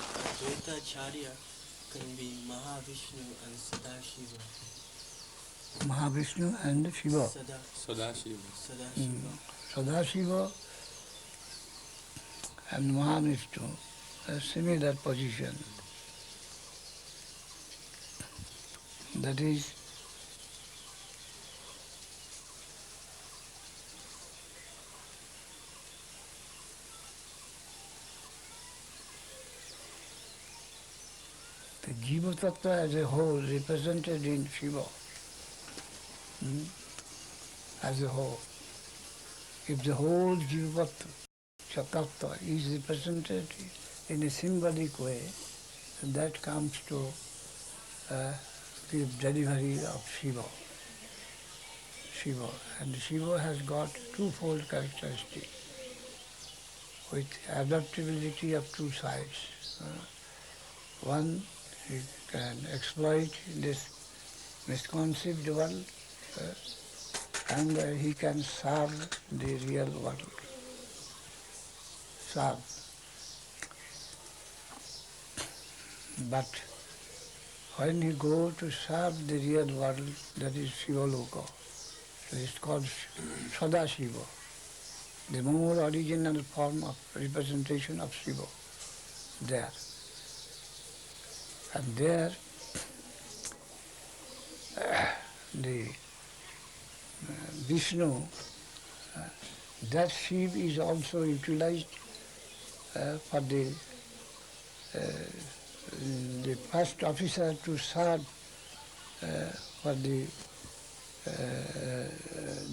Advaita Acharya can be Mahavishnu and Sadashiva. Mahavishnu and Shiva. Sadashiva. Sadashiva. Sadashiva and Mahavishnu, a similar position. That is, the Jiva Tattva as a whole represented in Shiva, as a whole. If the whole Jiva Tattva is represented in a symbolic way, that comes to give delivery of Shiva. Shiva. And Shiva has got twofold characteristic, with adaptability of two sides. One, he can exploit this misconceived world, and he can serve the real world. Serve. But when he go to serve the real world, that is Shivaloka, that is called Sadashiva, the more original form of representation of Shiva there. And there the Vishnu, that Shiva is also utilized for the first officer to serve for the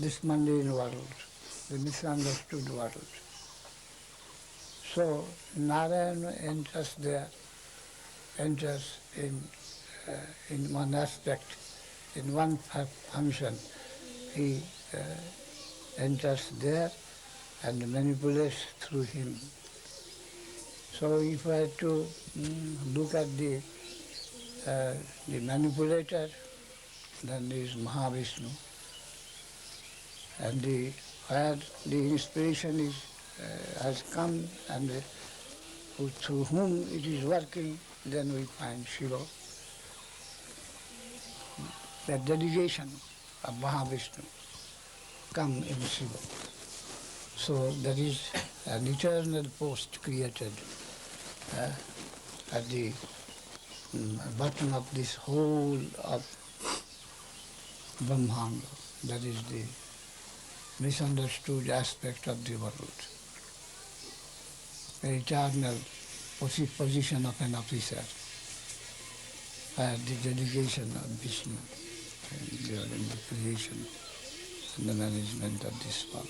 this mundane world, the misunderstood world. So Narayana enters there, enters in one aspect, in one function. He enters there and manipulates through him. So if I had to look at the manipulator, then there is Mahavishnu. And where the inspiration is has come and through whom it is working, then we find Shiva. The delegation of Mahavishnu come in Shiva. So there is an eternal post created at the bottom of this whole of Brahmanda. That is the misunderstood aspect of the world. The eternal position of an officer, the delegation of Vishnu in the creation and the management of this world.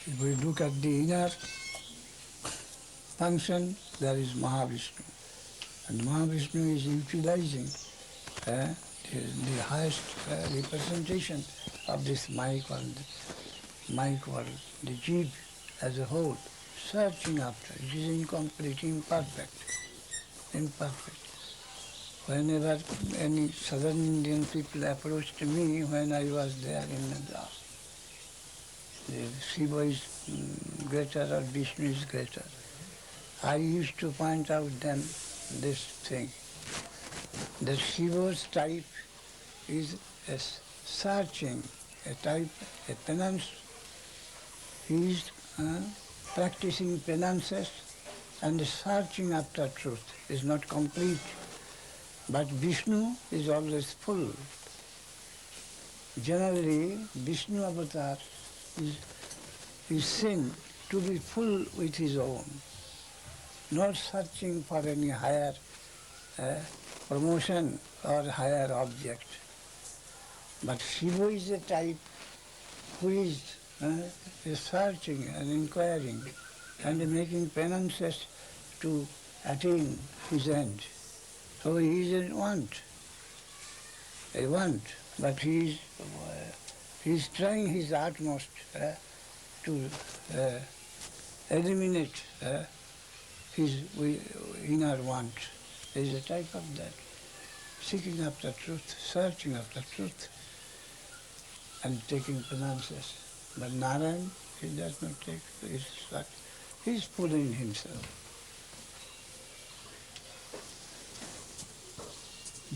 If we look at the inner function, there is Mahavishnu. And Mahavishnu is utilizing the highest representation of this Maya world, the Jeev as a whole, searching after. It is incomplete, imperfect. Whenever any southern Indian people approached me when I was there in Madras, Shiva is greater or Vishnu is greater, I used to point out them this thing, that Shiva's type is a searching, a type, a penance. He is practicing penances and searching after truth. Is not complete. But Vishnu is always full. Generally, Vishnu avatar is seen to be full with his own, not searching for any higher promotion or higher object. But Shiva is a type who is searching and inquiring and making penances to attain his end. So he is a want, but he is trying his utmost to eliminate his inner wants. There is a type of that. Seeking after truth, searching after truth, and taking penances. But Narayan, he does not take his search. He is pulling himself.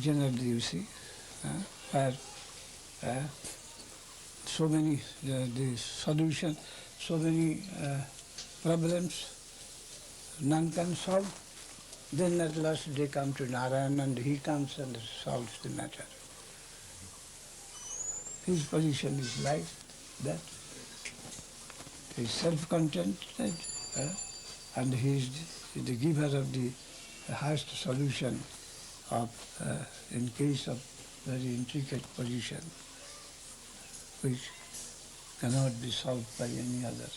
Generally, you see, where so many, the solution, so many problems none can solve, then at last they come to Narayan and he comes and solves the matter. His position is like that. He is self-contented and he is the giver of the highest solution of, in case of very intricate position, which cannot be solved by any other.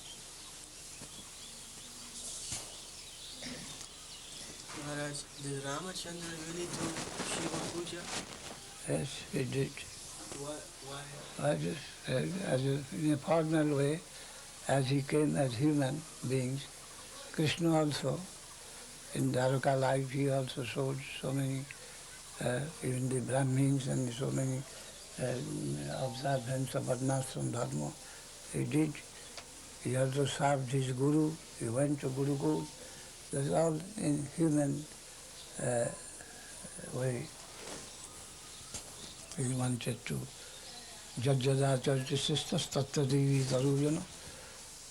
Maharaj, did Ramachandra really do Shiva Puja? Yes, he did. Why? In a formal way, as he came as human beings, Krishna also, in Dwaraka life, he also showed so many, even the Brahmins and so many observance of Varnashram Dharma. He did. He also served his Guru. He went to Gurukul. That's all in human way. He wanted to Jajjada Chartisistas Tatta Devi Tarujana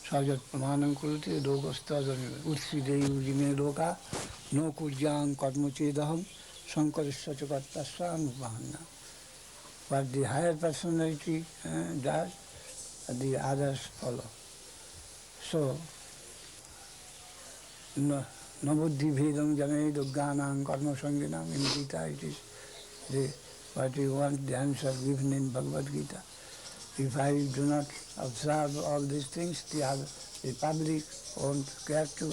Sajat Pramanam Kulti Dogasta Utsi Devi Me Loka No Kujang Karmuchedaham Sankarishya Chakatasya Anupahana. What the higher personality does, the others follow. So, Nabuddhi Bhedam Jane Dugganam Karma Sanginam, in Gita it is what you want, the answer given in Bhagavad Gita. If I do not observe all these things, the public won't care to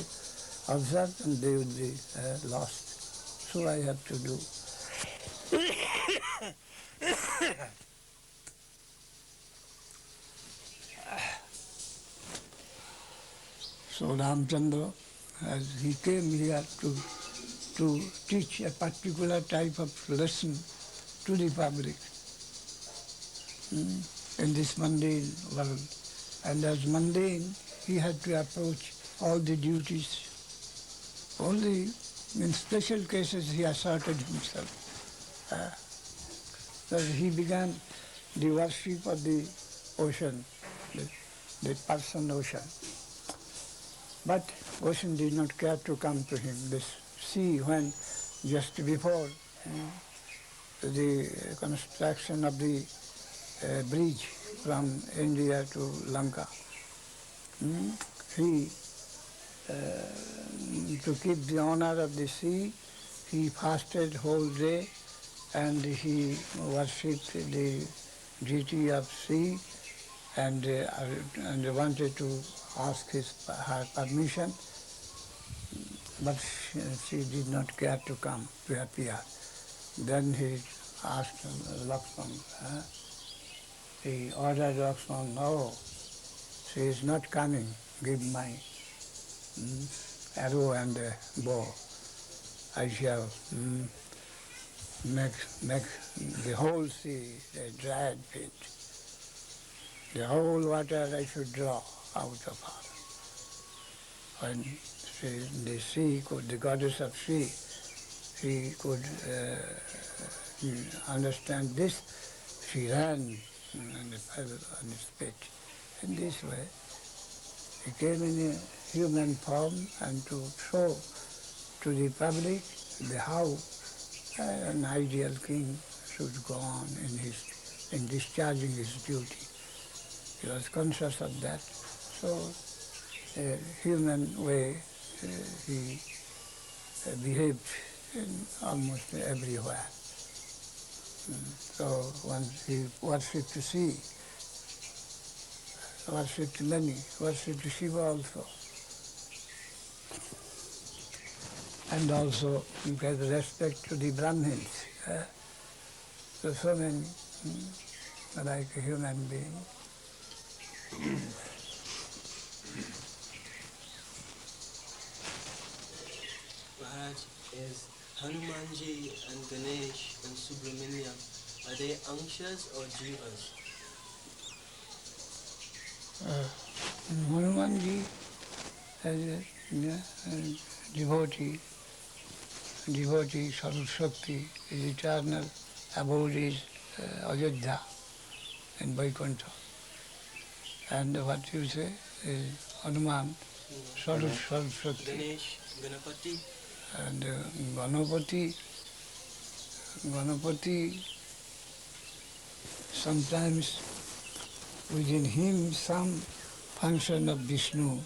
observe and they would be lost. So I have to do. So Ramchandra, as he came here to teach a particular type of lesson to the public in this mundane world. And as mundane, he had to approach all the duties. Only in special cases he asserted himself. So he began the worship of the ocean, the person ocean. But ocean did not care to come to him. This sea, when just before the construction of the bridge from India to Lanka, he, to keep the honor of the sea, he fasted whole day and he worshipped the deity of sea and wanted to ask her permission, but she did not care to come, to appear. Then he asked Lakshman, he ordered Lakshman, no, she is not coming, give my arrow and bow. I shall make the whole sea a dried pit. The whole water I should draw out of her. When the sea could, the goddess of sea, she could understand this, she ran on its pit. In this way, he came in a human form and to show to the public how an ideal king should go on in discharging his duty. He was conscious of that. So, a human way, he behaved in almost everywhere. So once he worshipped the sea, worshipped many, worshipped Shiva also. And also gave respect to the Brahmins. So many, like a human being. Maharaj, is Hanumanji and Ganesh and Subramanya, are they Angshas or Jivas? Hanumanji as a devotee Sarva Shakti, is eternal, abode is Ayodhya in Vaikuntha. And what you say is Hanuman, Sarva Shakti. Ganesh, Ganapati, And Ganapati, sometimes within him some function of Vishnu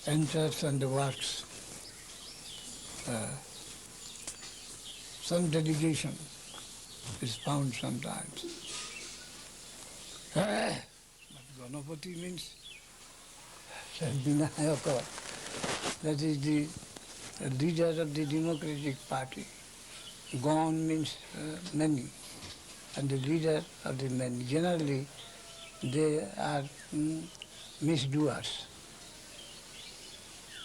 enters and works. Some delegation is found sometimes. But Ganapati means Vinayaka, that is the leader of the Democratic Party. Gan means many, and the leader of the many. Generally, they are misdoers.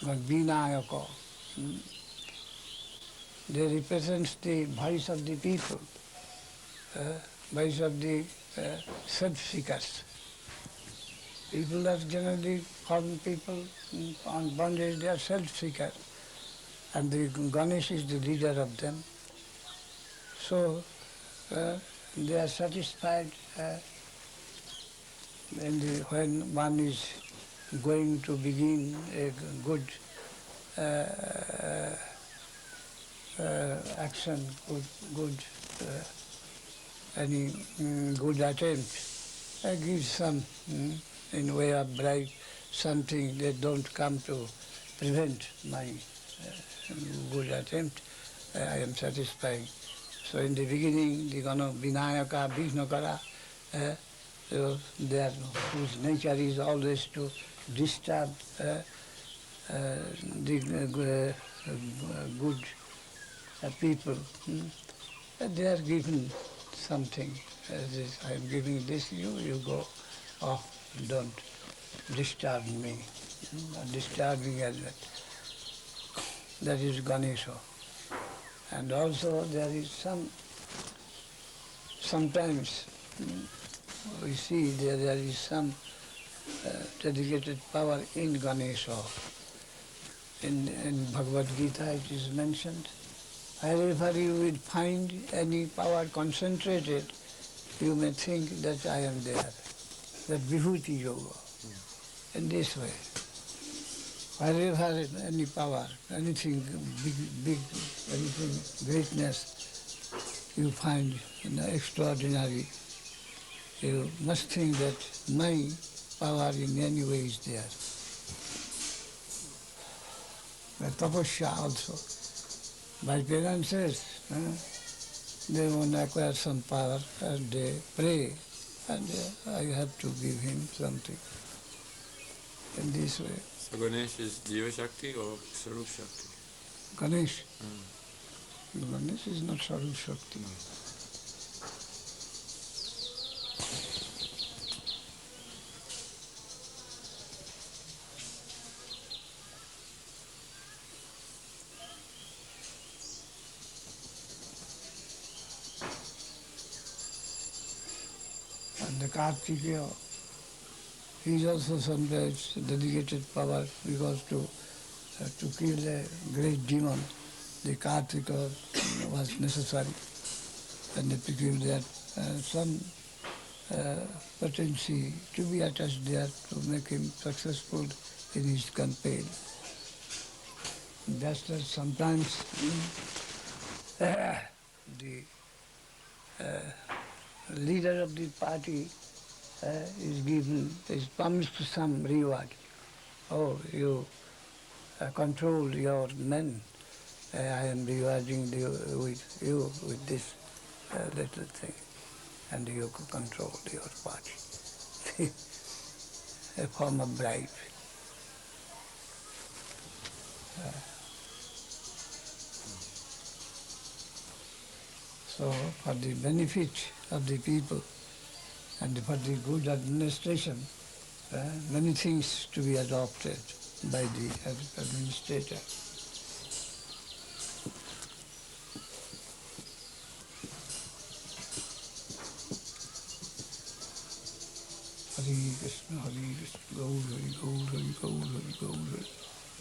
But Vinayaka, they represent the voice of the people, voice of the self-seekers. People are generally, foreign people on bondage, they are self-seekers. And the Ganesh is the leader of them. So they are satisfied when one is going to begin a good action, good any good attempt. I give some in way of bribe, something that don't come to prevent my good attempt. I am satisfied. So in the beginning, the Vinayaka, Vishnukara, so their, whose nature is always to disturb the good people. They are given something. I am giving this you go off, don't disturb me. Disturbing as that. That is Ganesha. And also there is sometimes we see there is some dedicated power in Ganesha. In Bhagavad Gita it is mentioned, wherever you will find any power concentrated, you may think that I am there. That Vibhuti Yoga. In this way. Wherever any power, anything big, anything greatness you find extraordinary, you must think that my power in any way is there. But tapasya also. My parents says, they want to acquire some power and they pray and I have to give him something. In this way. So Ganesh is Jiva Shakti or Sarup Shakti? Ganesh. Ganesh is not Sarup Shakti. And the Kartikeya, he is also sometimes dedicated power because to kill a great demon, the Kartika was necessary. And they became that some potency to be attached there to make him successful in his campaign. Just as sometimes the leader of the party is promised some reward. Oh, you control your men. I am rewarding you with this little thing, and you control your party. A form of bribe. So, for the benefit of the people and for the good administration, many things to be adopted. by the administrator. Hare Krishna, Gaur, Hari Gaur, Hari Gaur, Hari Gaur.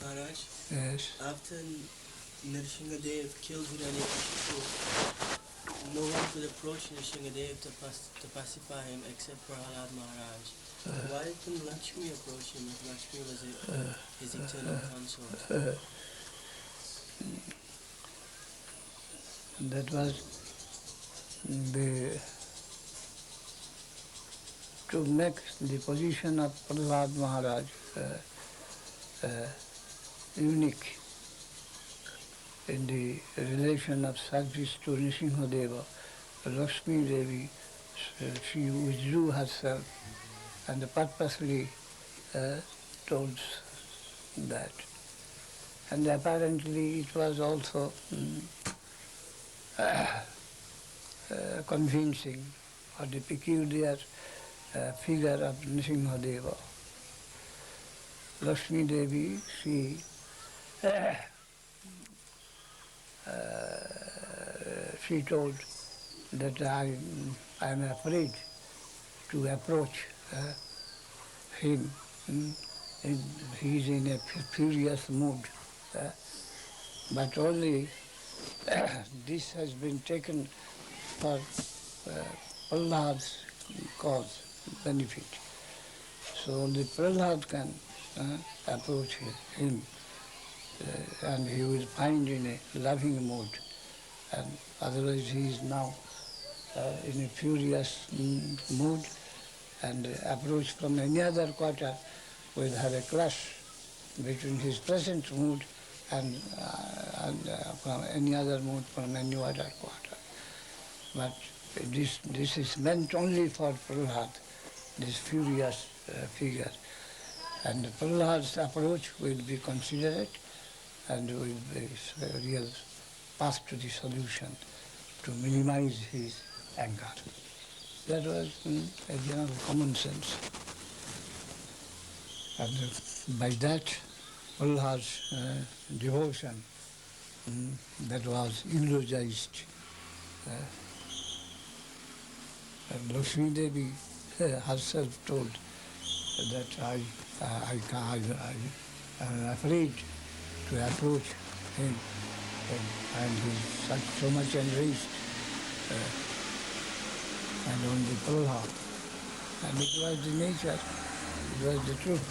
Maharaj, Yes. after Nrsimhadev killed Hiranyakashipu, no one could approach Nrsimhadev to pacify him except Prahlad Maharaj. Why couldn't Lakshmi approach him if Lakshmi was his eternal consort? That was to make the position of Prahlad Maharaj unique in the relation of service to Nrsimhadeva. Lakshmi Devi, she withdrew herself and purposely told that. And apparently it was also convincing for the peculiar figure of Nrsimhadeva. Lakshmi Devi, she told that I am afraid to approach him. He is in a furious mood. But only this has been taken for Prahlad's cause, benefit. So only Prahlad can approach him and he will find in a loving mood. And otherwise he is now in a furious mood and approach from any other quarter will have a clash between his present mood and from any other mood from any other quarter. But this is meant only for Prahlad, this furious figure. And Prahlad's approach will be considerate and will be a real path to the solution to minimize his anger. That was a general common sense. And by that, Prahlad's devotion that was eulogized. And Lakshmi Devi herself told that I am afraid to approach him and he's so much enraged and on the Prahlad. And it was the nature, it was the truth.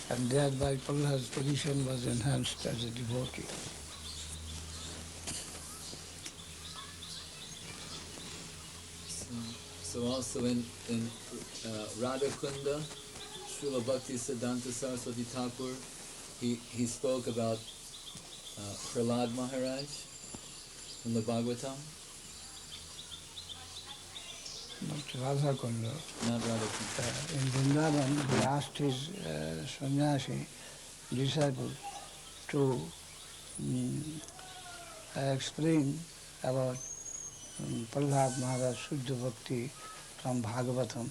And thereby Prahlad's position was enhanced as a devotee. So also in Radha Kunda, Srila Bhakti Siddhanta Saraswati Thakur, he spoke about Prahlad Maharaj in the Bhagavatam. Not Radha Kunda. Not Radha Kunda. In Vrindavan, he asked his sannyasi disciple to explain about Prahlad Maharaj Shuddha Bhakti from Bhagavatam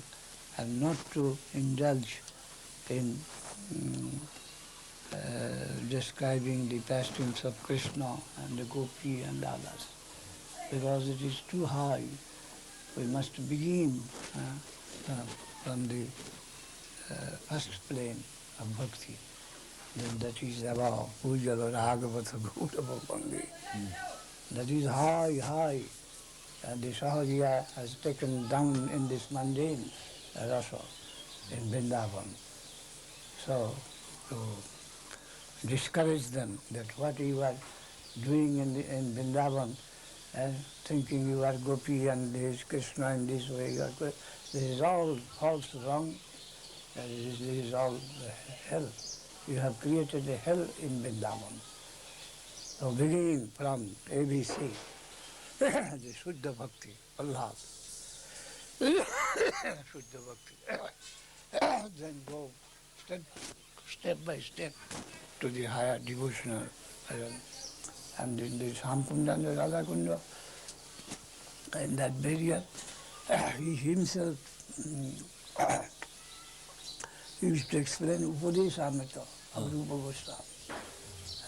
and not to indulge in describing the pastimes of Krishna and the Gopi and others, because it is too high. We must begin from the first plane of bhakti, then that is above, Pujala Ragavata Gaurava Bangi. That is high, and the Sahajiya has taken down in this mundane rasa in Vrindavan. So, to discourage them that what you are doing in Vrindavan and thinking you are Gopi and there is Krishna in this way, this is all false, wrong, this is all hell. You have created a hell in Vrindavan. So beginning from ABC, the Shuddha Bhakti, Allah, Shuddha Bhakti, then go step by step to the higher devotional. And in the Samkunda and the Radha Kunda, in that barrier, he himself he used to explain Upadeshamrita of Rupa Goswami,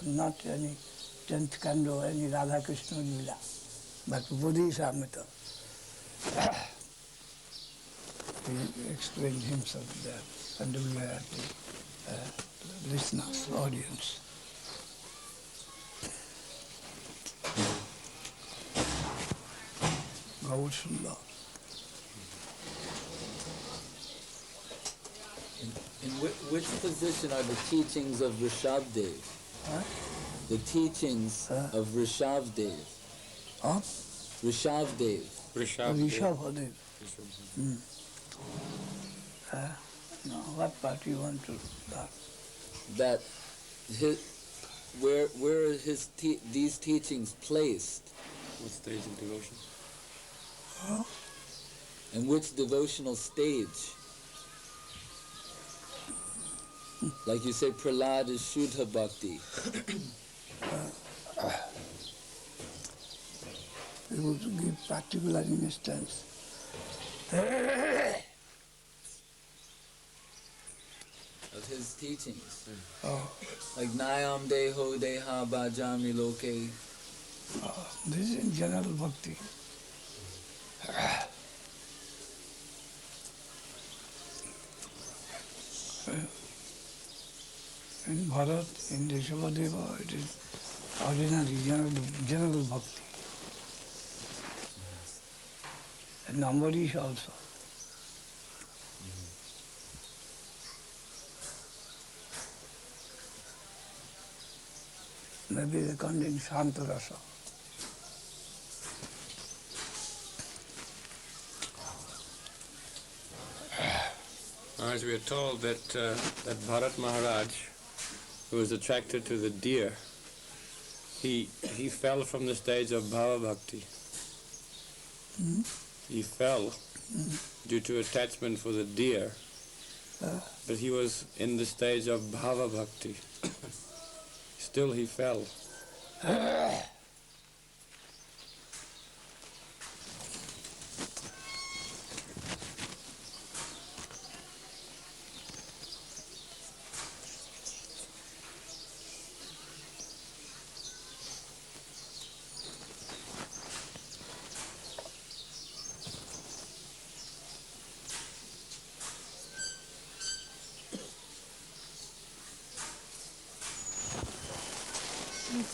and not any 10th canto, any Radha Krishna Lila, but Upadeshamrita. He explained himself there, and we were the listeners, audience. Gaur Sundar. In which position are the teachings of Rishabdev? Huh? The teachings of Rishabdev. Huh? Rishabdev. Rishabhadev. No, what part you want to learn? That where are these teachings placed? What stage of devotion? Huh? And which devotional stage? Like you say, Prahlad is Shuddha Bhakti. We would give particular instance. Of his teachings. Oh, Like Nayam Deho Deha Bhajami Loke. this is in general bhakti. In Bharat, in Rishabhadeva, it is ordinary, general bhakti. And Ambarish also. Maybe they come in Shantarasa. As we are told that that Bharat Maharaj, who was attracted to the deer, he fell from the stage of Bhava Bhakti. He fell due to attachment for the deer, but he was in the stage of Bhava Bhakti. Still he fell.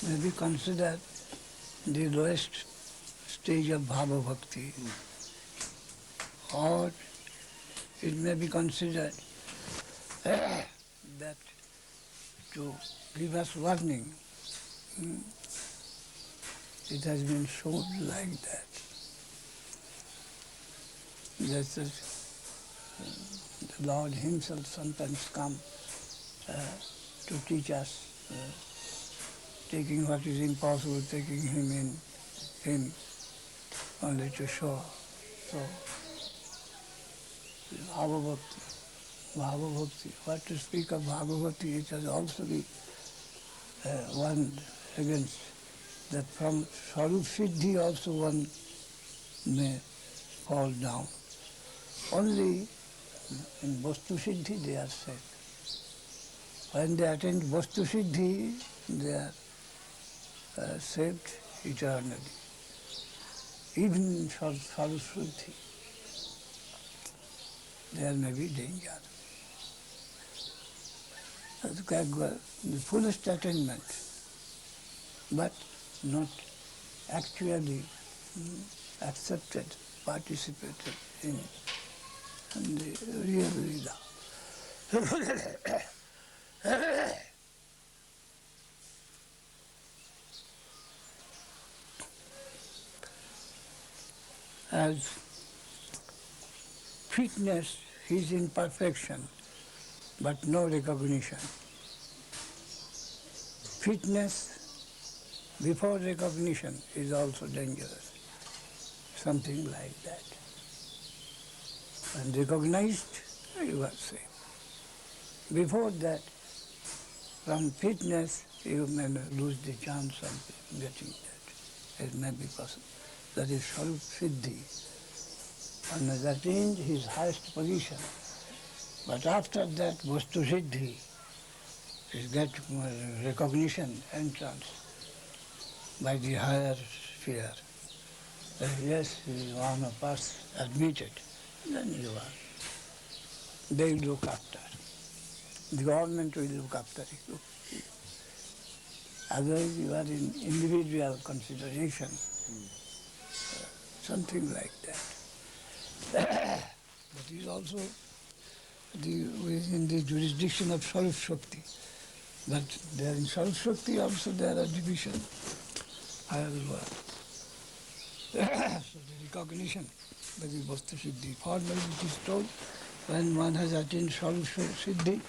May be considered the lowest stage of Bhava Bhakti. Or it may be considered that to give us warning, it has been shown like that. Just the Lord himself sometimes come to teach us, taking what is impossible, taking him in him only to show. So, Bhava Bhakti, what to speak of Bhava Bhakti, it has also been warned against that from Swarup Siddhi also one may fall down. Only in Vastu Siddhi they are safe. When they attain Vastu Siddhi, they are saved eternally. Even in Swarup Siddhi, there may be danger. The fullest attainment, but not actually accepted, participated in the real Lila. As fitness is in perfection, but no recognition. Fitness before recognition is also dangerous, something like that. When recognized, you are safe. Before that, from fitness, you may lose the chance of getting that. It may be possible. That is Swarup Siddhi. One has attained his highest position. But after that, Vastu Siddhi is get recognition, entrance by the higher sphere. Yes, he is one of us, admitted. Then you are. They will look after. The government will look after you. Otherwise, you are in individual consideration, something like that. That is also within the jurisdiction of Swarup Shakti. But there in Swarup Shakti also there are division, higher lower. So the recognition by the Vastu Siddhi. Formally it is told, when one has attained Swarup Siddhi,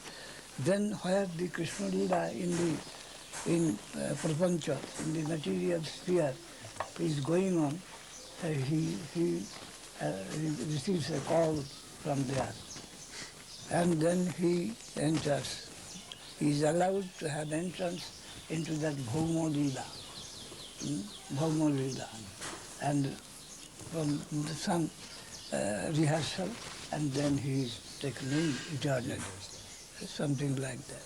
then where the Krishna Lila in Prapancha, in the material sphere, is going on, he receives a call from there. And then he enters. He is allowed to have entrance into that Bhauma Lila. Bhauma Lila. And from some rehearsal, and then he is taken in eternally. Something like that.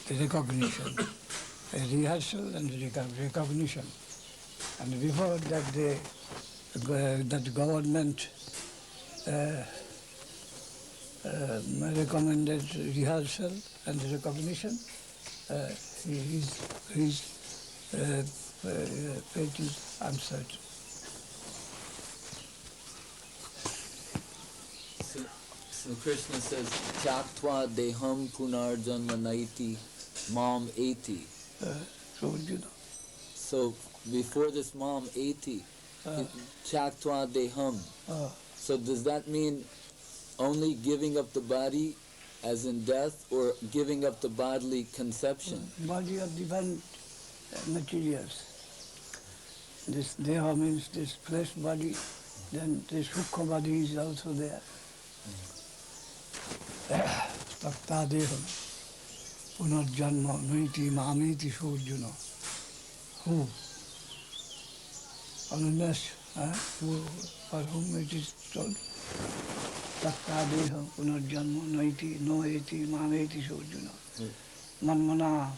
The recognition. A rehearsal and recognition. And before that, that government recommended rehearsal and recognition, his fate is uncertain. So Krishna says, Tyaktva deham punarjanma naiti mam eti. So, you know. So before this mam eti, Tyaktva deham. So does that mean only giving up the body as in death, or giving up the bodily conception? Body of divine materials. This deha means this flesh body, then this sukha body is also there. Takta deham punarjanma naiti mameti sojuna. Who? Unless, for whom it is told, Takta deham punarjanma naiti noeti mameti sojuna. Manmana.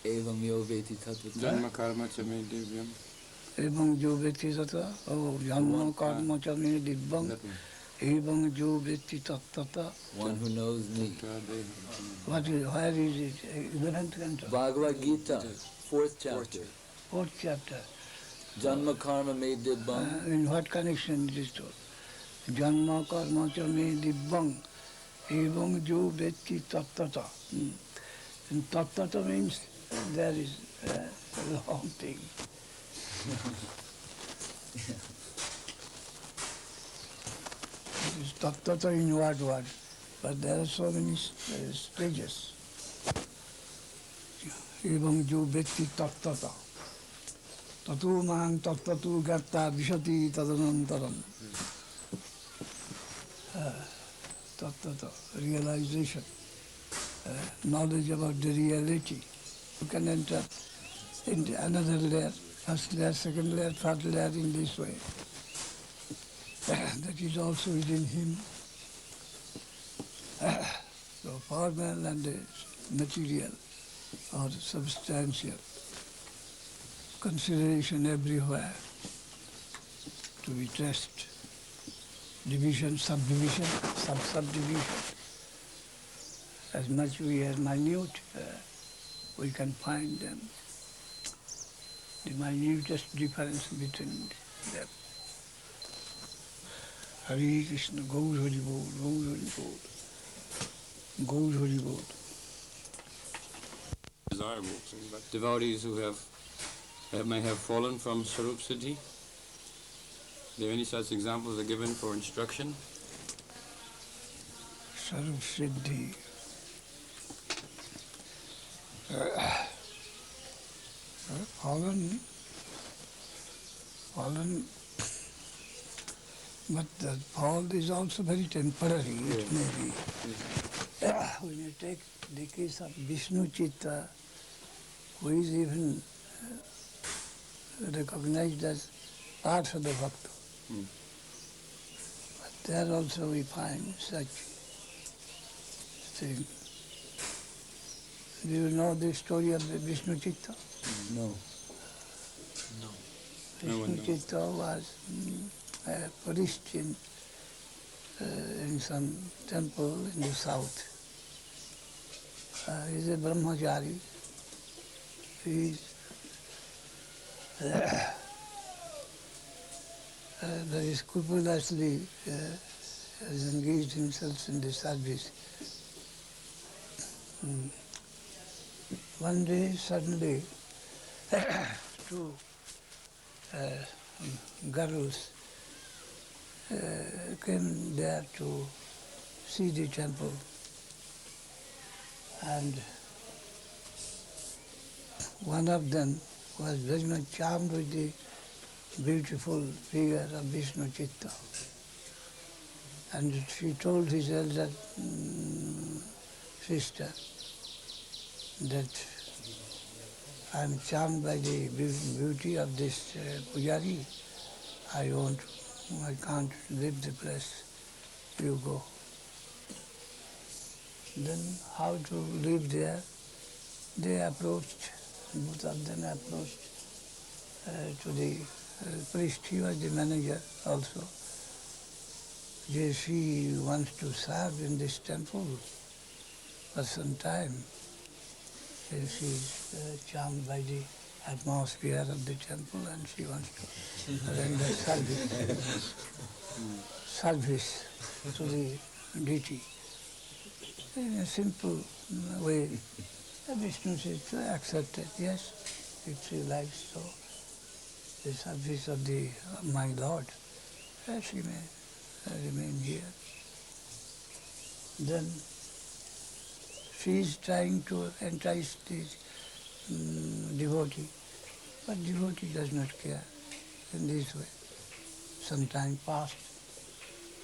Evam yo veti tattva. Janma karma cha me divyam. Evam jo veti tattva. Oh, janma karma cha me divyam. Evam jo veti tattva. One who knows me. Where is it? 11th canto. Bhagavad Gita, 4th chapter. 4th chapter. Janma karma me dibbam. In what connection it is told? Janma karma cha me divyam. Evam jo veti tattva. And tattva means there is a long thing. It is tattva in word, but there are so many stages. Evam jo veti tattva. Tatu mahang tattva garta vishati tadanantaram. Tattva, realization, knowledge about the reality. You can enter into another layer, first layer, second layer, third layer in this way. That is also within him. So formal and material or substantial consideration everywhere to be traced. Division, subdivision, subdivision. As much we are minute, we can find them. The minutest difference between them. Hare Krishna, Gaur Hari Bol, Gaur Hari Bol, Gaur Hari Bol. Desirable, but devotees who may have fallen from Swarup Siddhi, are there any such examples are given for instruction? Swarup Siddhi. Fallen, but the fall is also very temporary, it may be. When you take the case of Vishnu Chitta, who is even recognized as part of the Bhakta. But There also we find such thing. Do you know the story of the Vishnu Chitta? No. No. No one Vishnu Chitta was a priest in some temple in the south. He's a brahmachari. He's very scrupulously has engaged himself in the service. One day, suddenly, two girls came there to see the temple, and one of them was very much charmed with the beautiful figure of Vishnu Chitta. And she told his elder sister that I am charmed by the beauty of this Pujari. I can't leave the place. You go. Then how to live there? They approached, both of them approached to the priest. He was the manager also. She wants to serve in this temple for some time. She is charmed by the atmosphere of the temple and she wants to render service to the deity. In a simple way, Vishnu says, accepted, yes, if she likes so. The service of my Lord, she may remain here. Then she is trying to entice the devotee, but devotee does not care in this way. Some time passed.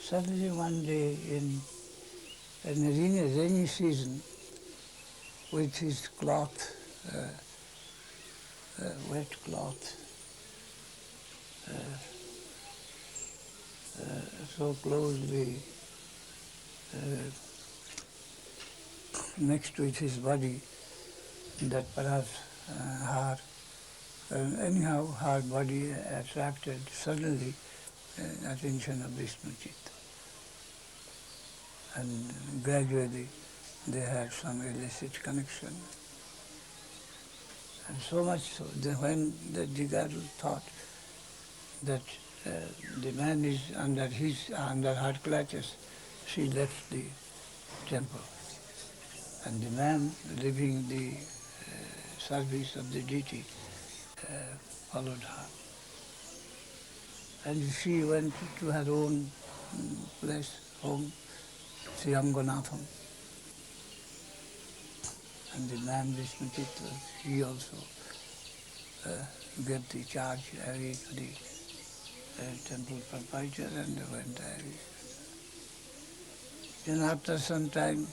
Suddenly one day in a rainy season, with his cloth, wet cloth, so closely next to his body that perhaps her body attracted suddenly attention of Vishnu Chitta. And gradually they had some illicit connection. And so much so that when the Jigaru thought that the man is under her clutches, she left the temple. And the man leaving the service of the deity followed her. And she went to her own place, home, Srianganatham. And the man Vishnu Chitta, he also gave the charge away to the temple proprietor and went away. Then after some time,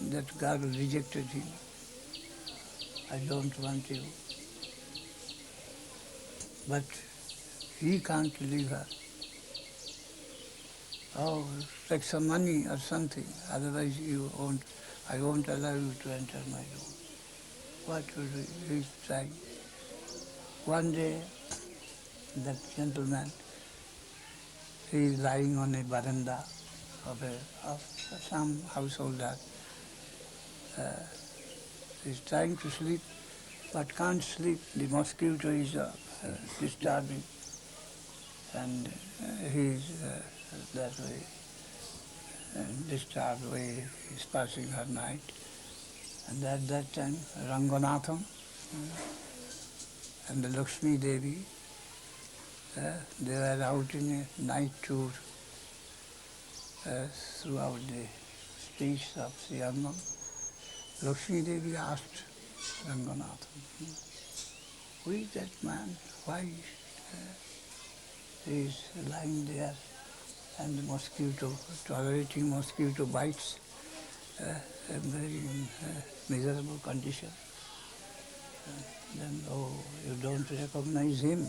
that girl rejected him. I don't want you. But he can't leave her. Oh, take some money or something, otherwise I won't allow you to enter my room. What would he try? One day, that gentleman, he is lying on a veranda of some householder. He's trying to sleep, but can't sleep. The mosquito is disturbing, and he's that way, disturbed way. He's passing her night. And at that time, Ranganatham and the Lakshmi Devi, they were out in a night tour throughout the streets of Sriyangam. Lakshmi Devi asked Ranganatham, who is that man? Why he is lying there and the mosquito, tolerating mosquito bites, a very miserable condition. Then, oh, you don't recognize him.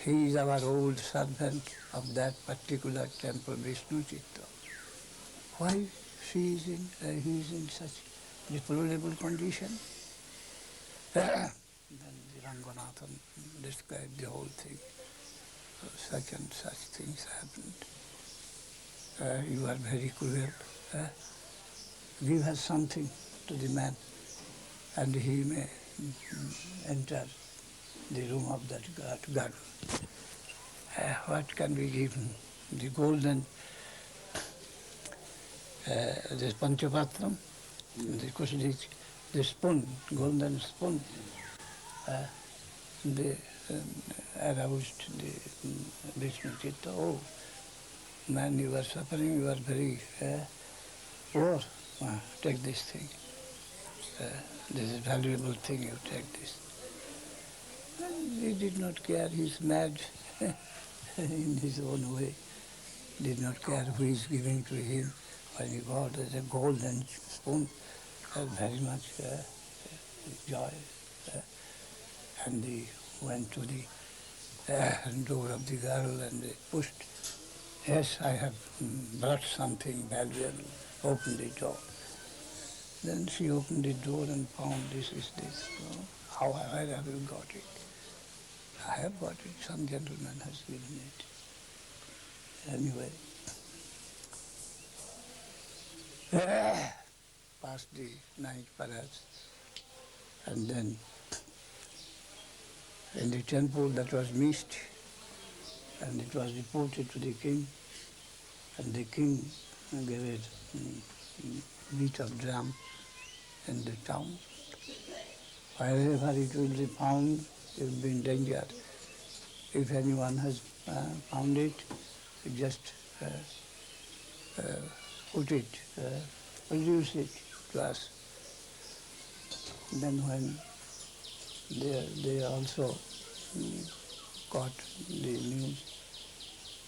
He is our old servant of that particular temple, Vishnu Chitta. Why he is in such deplorable condition? Then the Ranganathan described the whole thing. Such and such things happened. You are very cruel. Give us something to the man, and he may enter the room of that god. What can we give him? The golden, the Panchapatram, the spoon, golden spoon. They aroused the Vishnu Chitta. Oh, man, you are suffering, you are very poor. Take this thing. This is a valuable thing, you take this. And he did not care, he's mad in his own way. Did not care who is giving to him. When he got a golden spoon, very much joy. And he went to the door of the girl and they pushed. Yes, I have brought something valuable. Open the door. Then she opened the door and found this is this. How have you got it? I have got it. Some gentleman has given it. Anyway, passed the night perhaps, and then in the temple that was missed, and it was reported to the king, and the king gave it beat of drum in the town. Wherever it will be found, it will be in danger. If anyone has found it, just put it, produce it to us. Then when they also got the news,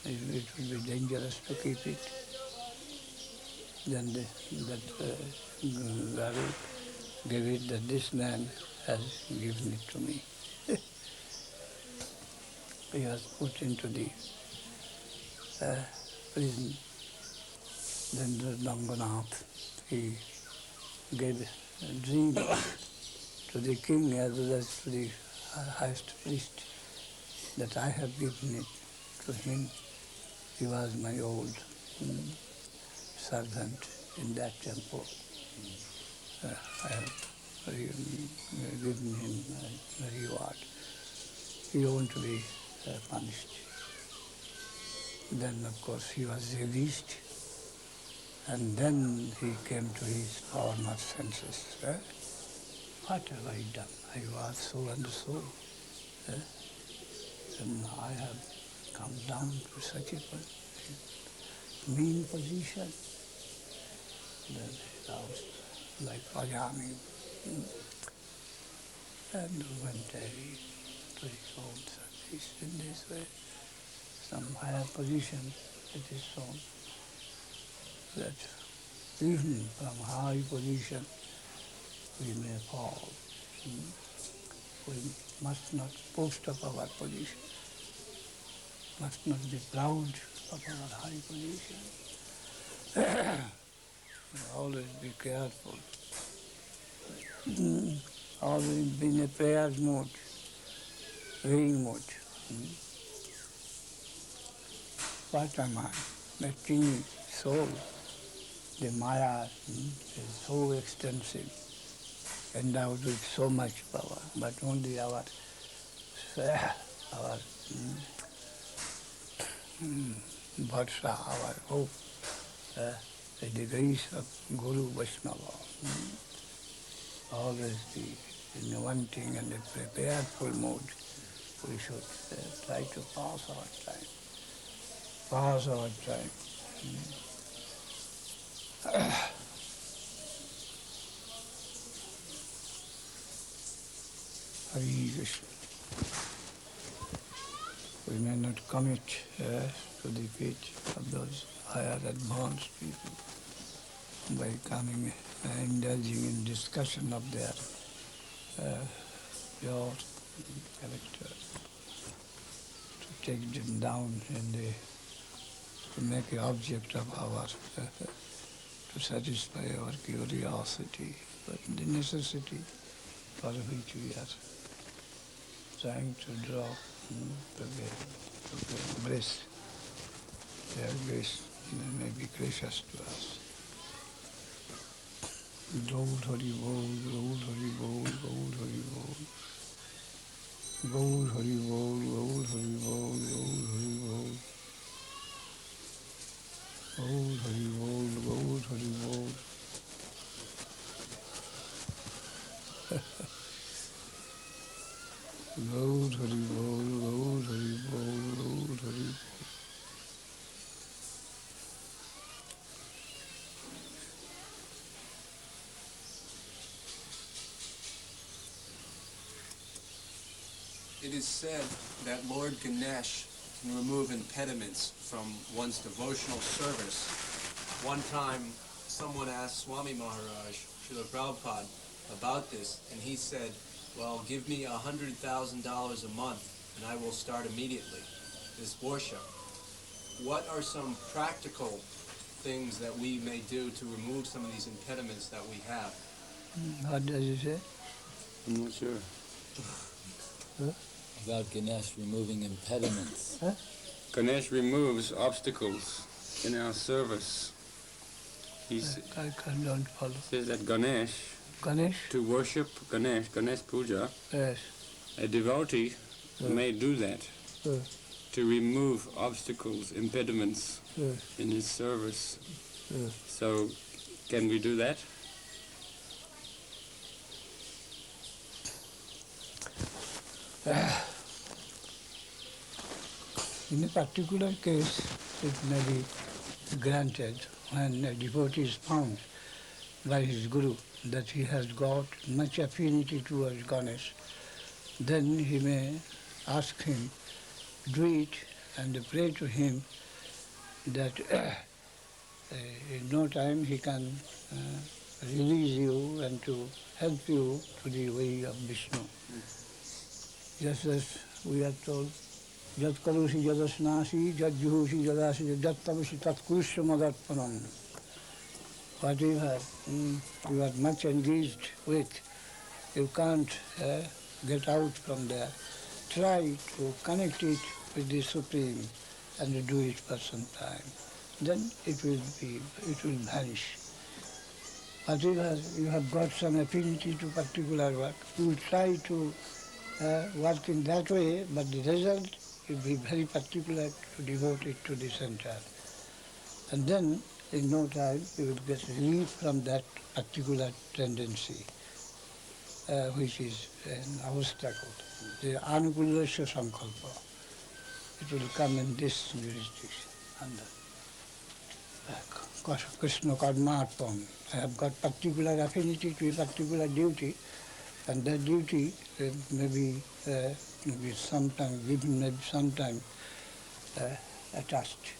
it will be dangerous to keep it. Then that Garu gave it that this man has given it to me. He was put into the prison. Then the Ranganath, he gave a dream to the king as well as to the highest priest that I have given it to him. He was my old servant in that temple. I have given him a reward. He won't be punished. Then, of course, he was released, and then he came to his former senses. What have I done? I was so and so. And I have come down to such a mean position. Then he was like Pajami, and went to his own service in this way. Some higher position it is shown that even from high position we may fall. We must not boast of our position, must not be proud of our high position. Always be careful. Always be in a prayer mode, praying mode. What am I? The tiny soul, the Maya is so extensive, endowed with so much power, but only our Bharsha, our hope, is the grace of Guru Vaishnava. Always be in a wanting and a prepareful mode. We should try to pass our time. Pass our time. Hare Krishna. We may not commit to the feet of those higher advanced people by coming indulging in discussion of their pure character. To take them down and they make an object of our, to satisfy our curiosity, but the necessity for which we are trying to draw to get bliss. Their grace may be gracious to us. Gaud Hari Bol, Gaud Hari Bol, Gaud Hari Bol. Gaud Hari Bol, Gaud Hari Bol, Gaud Hari Bol. Gaud Hari Bol, Gaud Hari Bol. Gaud Hari Bol, Gaud Hari Bol, Gaud Hari Bol. It is said that Lord Ganesh can remove impediments from one's devotional service. One time, someone asked Swami Maharaj, Srila Prabhupada, about this, and he said, well, give me $100,000 a month, and I will start immediately this worship. What are some practical things that we may do to remove some of these impediments that we have? What does it say? I'm not sure. About Ganesh removing impediments. Ganesh removes obstacles in our service. He I don't follow. says that Ganesh, Ganesh? to worship Ganesh Puja, Yes. a devotee may do that, Yes. to remove obstacles, impediments Yes. in his service. Yes. So, can we do that? In a particular case, it may be granted when a devotee is found by his guru that he has got much affinity towards Ganesh. Then he may ask him, do it, and pray to him that in no time he can release you and to help you to the way of Vishnu. Just as we are told, Jat karusi jadasnasi, jat juhusi jadasi, jat tamusi tat kurusha madatpanam. Whatever you are much engaged with, you can't get out from there. Try to connect it with the Supreme and do it for some time. Then it will vanish. Whatever you have got some affinity to particular work, you will try to work in that way, but the result will be very particular to devote it to the center. And then, in no time, you will get relief from that particular tendency, which is an obstacle, the anukulasya sankalpa. It will come in this jurisdiction. And Krishna Karmarpam. I have got particular affinity to a particular duty, and that duty may be sometime attached,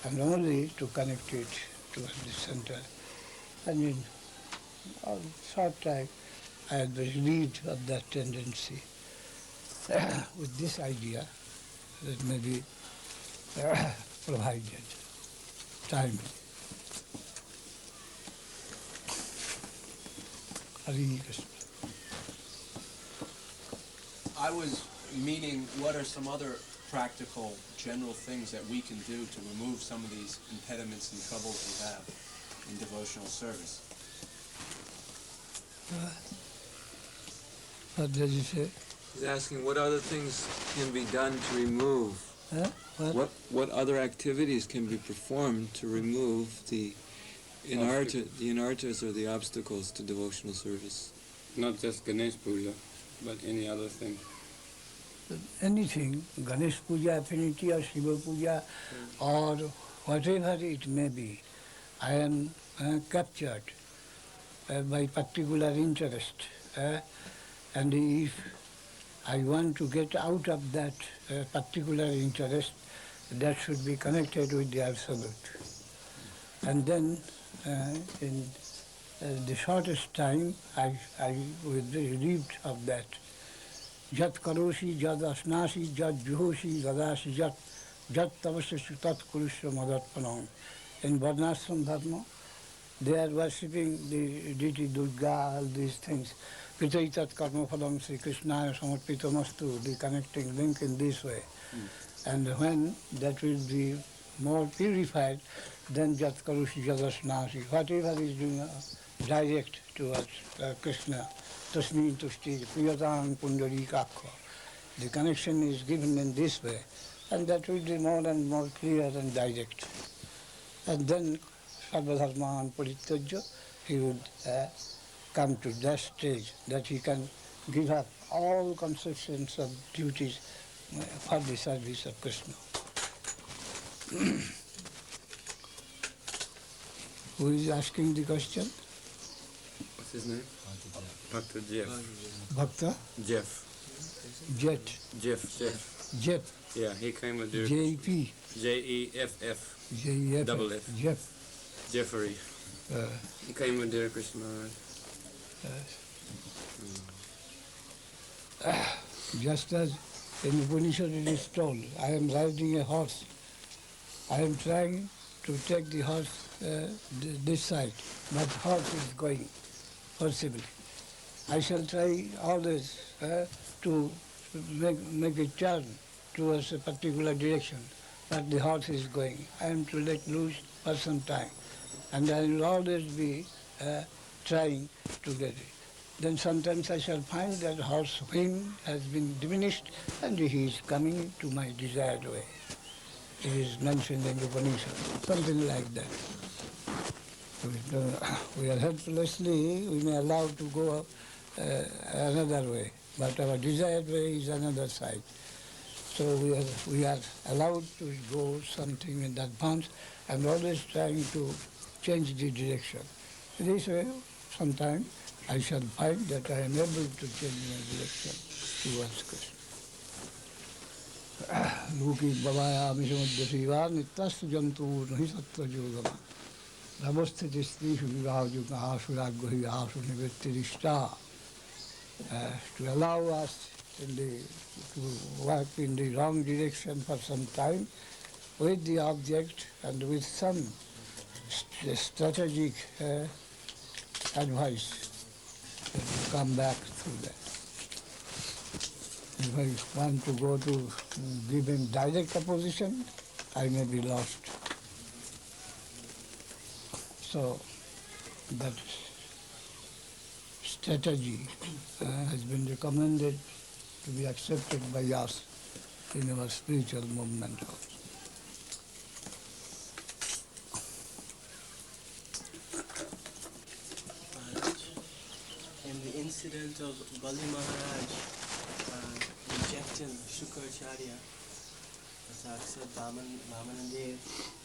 and only to connect it to the center. And in a short time, I have been relieved of that tendency with this idea that may be provided. Time. Hare Krishna. I was meaning, what are some other practical, general things that we can do to remove some of these impediments and troubles we have in devotional service? What does he say? He's asking what other things can be done to remove, What? what other activities can be performed to remove the inartas or the obstacles to devotional service. Not just Ganesh Puja, but any other thing. Anything, Ganesh Puja, affinity or Shiva Puja, or whatever it may be, I am captured by particular interest. And if I want to get out of that particular interest, that should be connected with the Absolute. And then in the shortest time, I will be relieved of that Jat karoshi, jat asnasi, jat juhoshi, dadasi, jat tavasya tat kurusya madatpanam. In Varnashram Dharma, they are worshipping the deity Durga, all these things. Pitaitat karma phalam Sri Krishna samarpitamastu, the connecting link in this way. And when that will be more purified, then Jat Karushi Jadasnasi, whatever is doing direct towards Krishna, Tasmin Tushti, Priyatam Pundari Kakha. The connection is given in this way, and that will be more and more clear and direct. And then Sarvadharman Parityajya, he would come to that stage that he can give up all conceptions of duties for the service of Krishna. Who is asking the question? What's his name? Dr. Jeff. Bhakta? Jeff. Jet. Jeff. Jet. Yeah, he came with the J.P. Jeff. J.F. Double F. Jeff. Jeffrey. He came with Dear Krishna Maharaj. Just as in Upanishad it is told, I am riding a horse. I am trying to take the horse this side, but horse is going forcibly. I shall try always to make a turn towards a particular direction, but the horse is going. I am to let loose for some time, and I will always be trying to get it. Then sometimes I shall find that horse wing has been diminished and he is coming to my desired way. It is mentioned in the Upanishad, something like that. We are helplessly, we may allow to go another way, but our desired way is another side. So we are allowed to go something in advance and always trying to change the direction. This way, sometimes I shall find that I am able to change my direction towards Krishna. Luki babaya amishamadhyasiva nityastu jantu nahi sattva yogama. Namaste sti vivaha yuga asuragya hi asu nivrittirishta. To allow us to work in the wrong direction for some time with the object and with some strategic advice. Come back through that. If I want to go to give him direct opposition, I may be lost. So that strategy has been recommended to be accepted by us in our spiritual movement also. In the incident of Bali Maharaj rejecting Shukracharya, as I said, Vamanandev,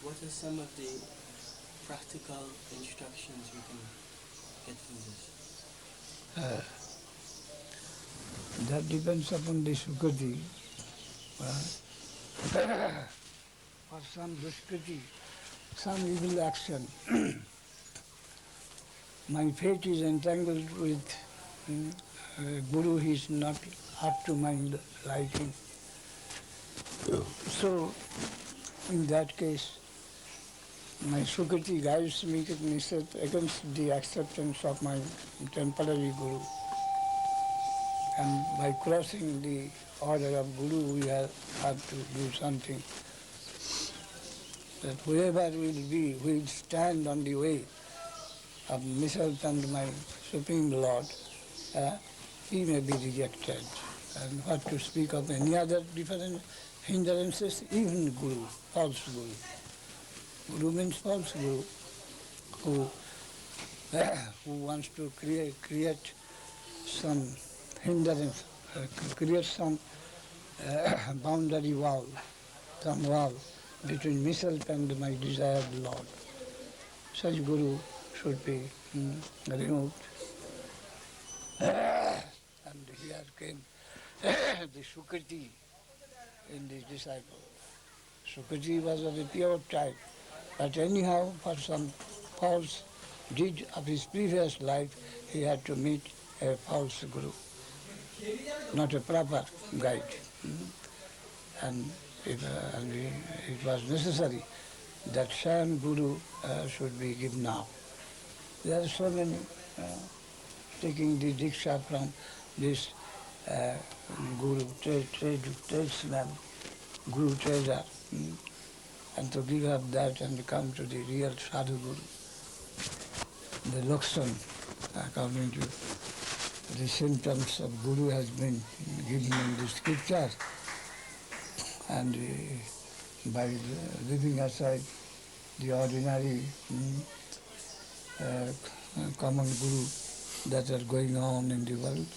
what are some of the practical instructions we can get from this? That depends upon the Sukriti. For some Dushkriti, some evil action, my fate is entangled with Guru, he is not up to my liking. So, in that case, my Sukriti guides me against the acceptance of my temporary Guru. And by crossing the order of Guru, we have to do something. That whoever will stand on the way of myself and my Supreme Lord, he may be rejected. And what to speak of any other different hindrances, even Guru, false Guru. Guru means false Guru, who wants to create some hindrance, create some boundary wall, some wall between myself and my desired Lord. Such Guru should be removed. And here came the Sukriti in the disciple. Sukriti was of a pure type, but anyhow, for some false deed of his previous life, he had to meet a false Guru. not a proper guide. And it was necessary that Shan Guru should be given now. There are so many taking the Diksha from this Guru, tradesman, Guru trader, and to give up that and come to the real Sadhu Guru. The Laksan, according to the symptoms of Guru, has been given in the scriptures, and by leaving aside the ordinary common Guru that are going on in the world,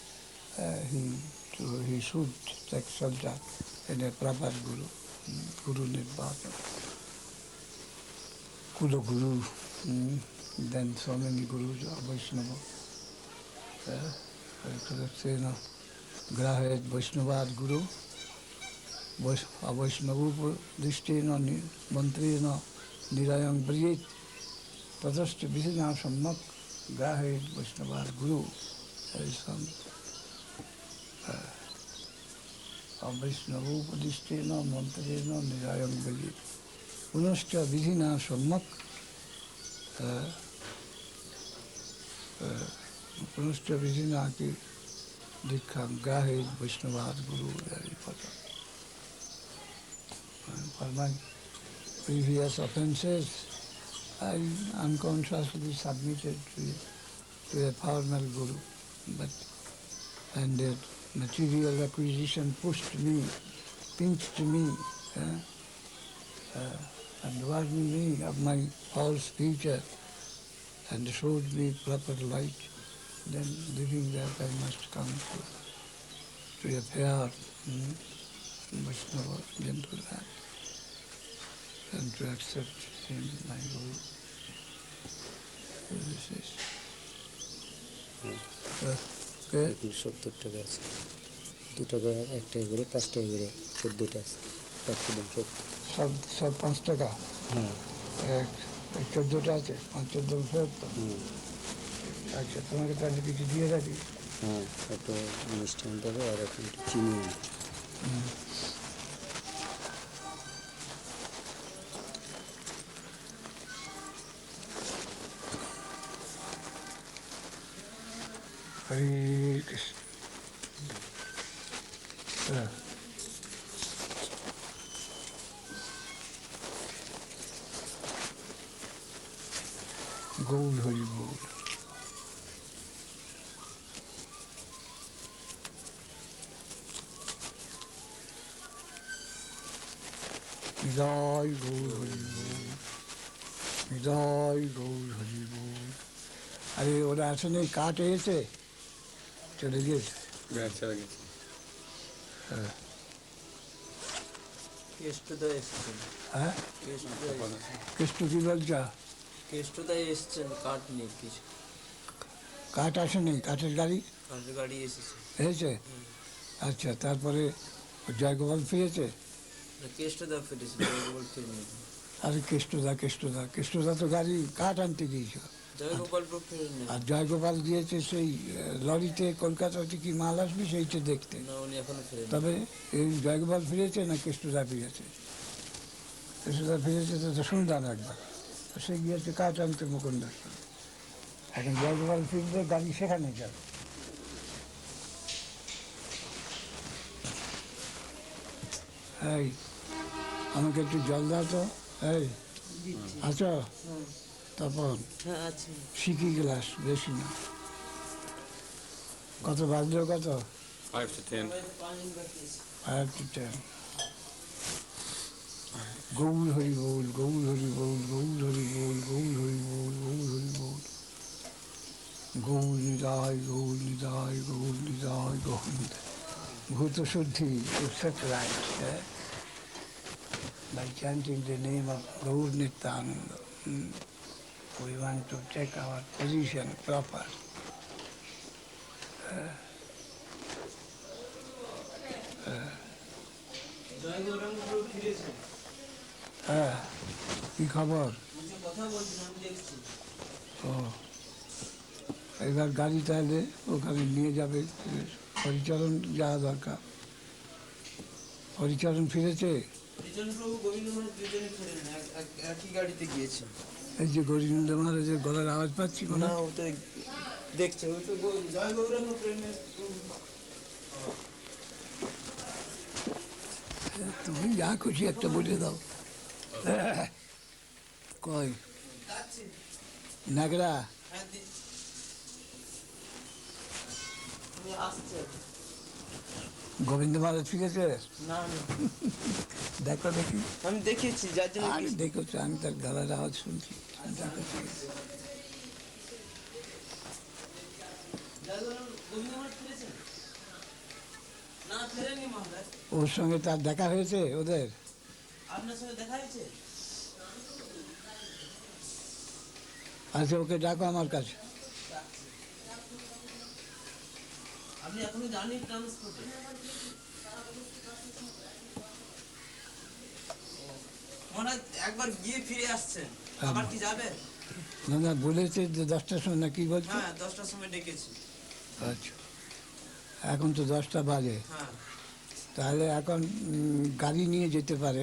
he should take shelter in a proper Guru, Guru Nibbana, Kula Guru, then so many Gurus are Vaishnava. Grahet Vaishnavad Guru, Vaishnavu Dishtena Mantrena Nirayang Briyet, Tadashta Vishana Sammak, Grahet Vaishnavad Guru. There is some Vaishnavu Dishtena Mantrena Nirayang Briyet. Unashta Vishana Sammak, Unashta Vishana ki Dikha Grahet Vaishnavad Guru. Very important. For my previous offences, I unconsciously submitted to a formal Guru, but and that material acquisition pushed me, pinched me, and warned me of my false future, and showed me proper light. Then, leaving that, I must come to a fair Vaishnava gentleman and to accept him my Guru. This is. Okay. 70 টাকা আছে 2 টাকা একটাই করে 5 টাকা করে 14টা আছে সব 5 টাকা হ্যাঁ 14টা আছে 14 ফেরত আচ্ছা তোমাকে তাহলে কিছু দিয়ে রাখি হ্যাঁ একটা অনুষ্ঠান দেবো আর একটা চিনি Hare Krishna. Gaur Hari Bol. Jai Gaur Hari Bol. Jai Gaur Hari Bol. আরে ওরা আসলে কাঠ এসে চলে গেছে চলে গেছে হ্যাঁ কেষ্টদা এসছেন হ্যাঁ কেষ্ট কি বলছা কেষ্টদা এসছেন কাঠ নেই কিছু কাঠ আসেনি কাঠের গাড়ি কাঠের গাড়ি এসেছে এসেছে আচ্ছা তারপরে জয়গোপাল ফিরেছে কেষ্টদা ফিরেছে জয়গোপাল ফিরেনি আরে কেষ্টদা তো গাড়ি কাঠ আনতে গিয়েছিল জয়গোপাল ফিরেনি আর জয়গোপাল গিয়েছে সেই লরিতে কলকাতা থেকে মাল আসবে সেইটা দেখতে না উনি এখনো ফিরেনি তবে এই জয়গোপাল ফিরেছে না কেষ্টদা ফিরেছে কেষ্টদা ফিরেছে তো শুনতাম একবার সে গিয়েছে কাঠ আনতে মুকুন্দার এখন জয়গোপাল ফিরলে গাড়ি সেখানে যাবে এই আমাকে একটু জল দাও তো এই আচ্ছা তপন হ্যাঁ আছে সিকি গ্লাস বেশি না কত বাজলো কত 5 to 10 5 to 10 গৌর হরি বল গৌর হরি বল গৌর হরি বল গৌর হরি বল গৌর হরি বল গৌর নিদায় গৌর নিদায় গৌর নিদায় গৌর নিদায় ভূত শুদ্ধি to set right by chanting the name of Gaur Nityananda. We want to take our position proper. হ্যাঁ কি খবর কথা বলছিলাম দেখছি ও এবার গাড়ি তাহলে ওখানে নিয়ে যাবে হরিচরণ যাওয়া দরকার। হরিচরণ ফিরেছে? বিজন প্রভু গোবিন্দ মহারাজ দুজনে ফেরেন একই গাড়িতে গিয়েছেন। এই যে গোবিন্দ মহারাজের গলার আওয়াজ পাচ্ছি কোনো? না ও তো দেখছে, ও তো জয় গৌরাঙ্গ প্রেমের তুমি যা খুশি একটা বলে দাও। কই নাগরা আসছে। গোবিন্দ মহারাজ ফিরেছে? না না দেখো দেখি। আমি দেখেছি, যার জন্য আমি দেখেছি, আমি তার গলার আওয়াজ শুনছি। দেখেছি। গোবিন্দ মহারাজ ফিরেছেন? না ফেরেনি মহারাজ। ওর সঙ্গে তার দেখা হয়েছে ওদের? আপনার সঙ্গে দেখা হয়েছে? আচ্ছা ওকে ডাকো আমার কাছে। আপনি এখনো জানেন ট্রান্সপোর্টে? মহারাজ একবার গিয়ে ফিরে আসছেন, আবার কি যাবে? না না বলেছে যে 10টার সময়, না কি বলছো? হ্যাঁ 10টার সময় ডেকেছি। আচ্ছা এখন তো 10টা বাজে, হ্যাঁ তাহলে এখন গাড়ি নিয়ে যেতে পারে।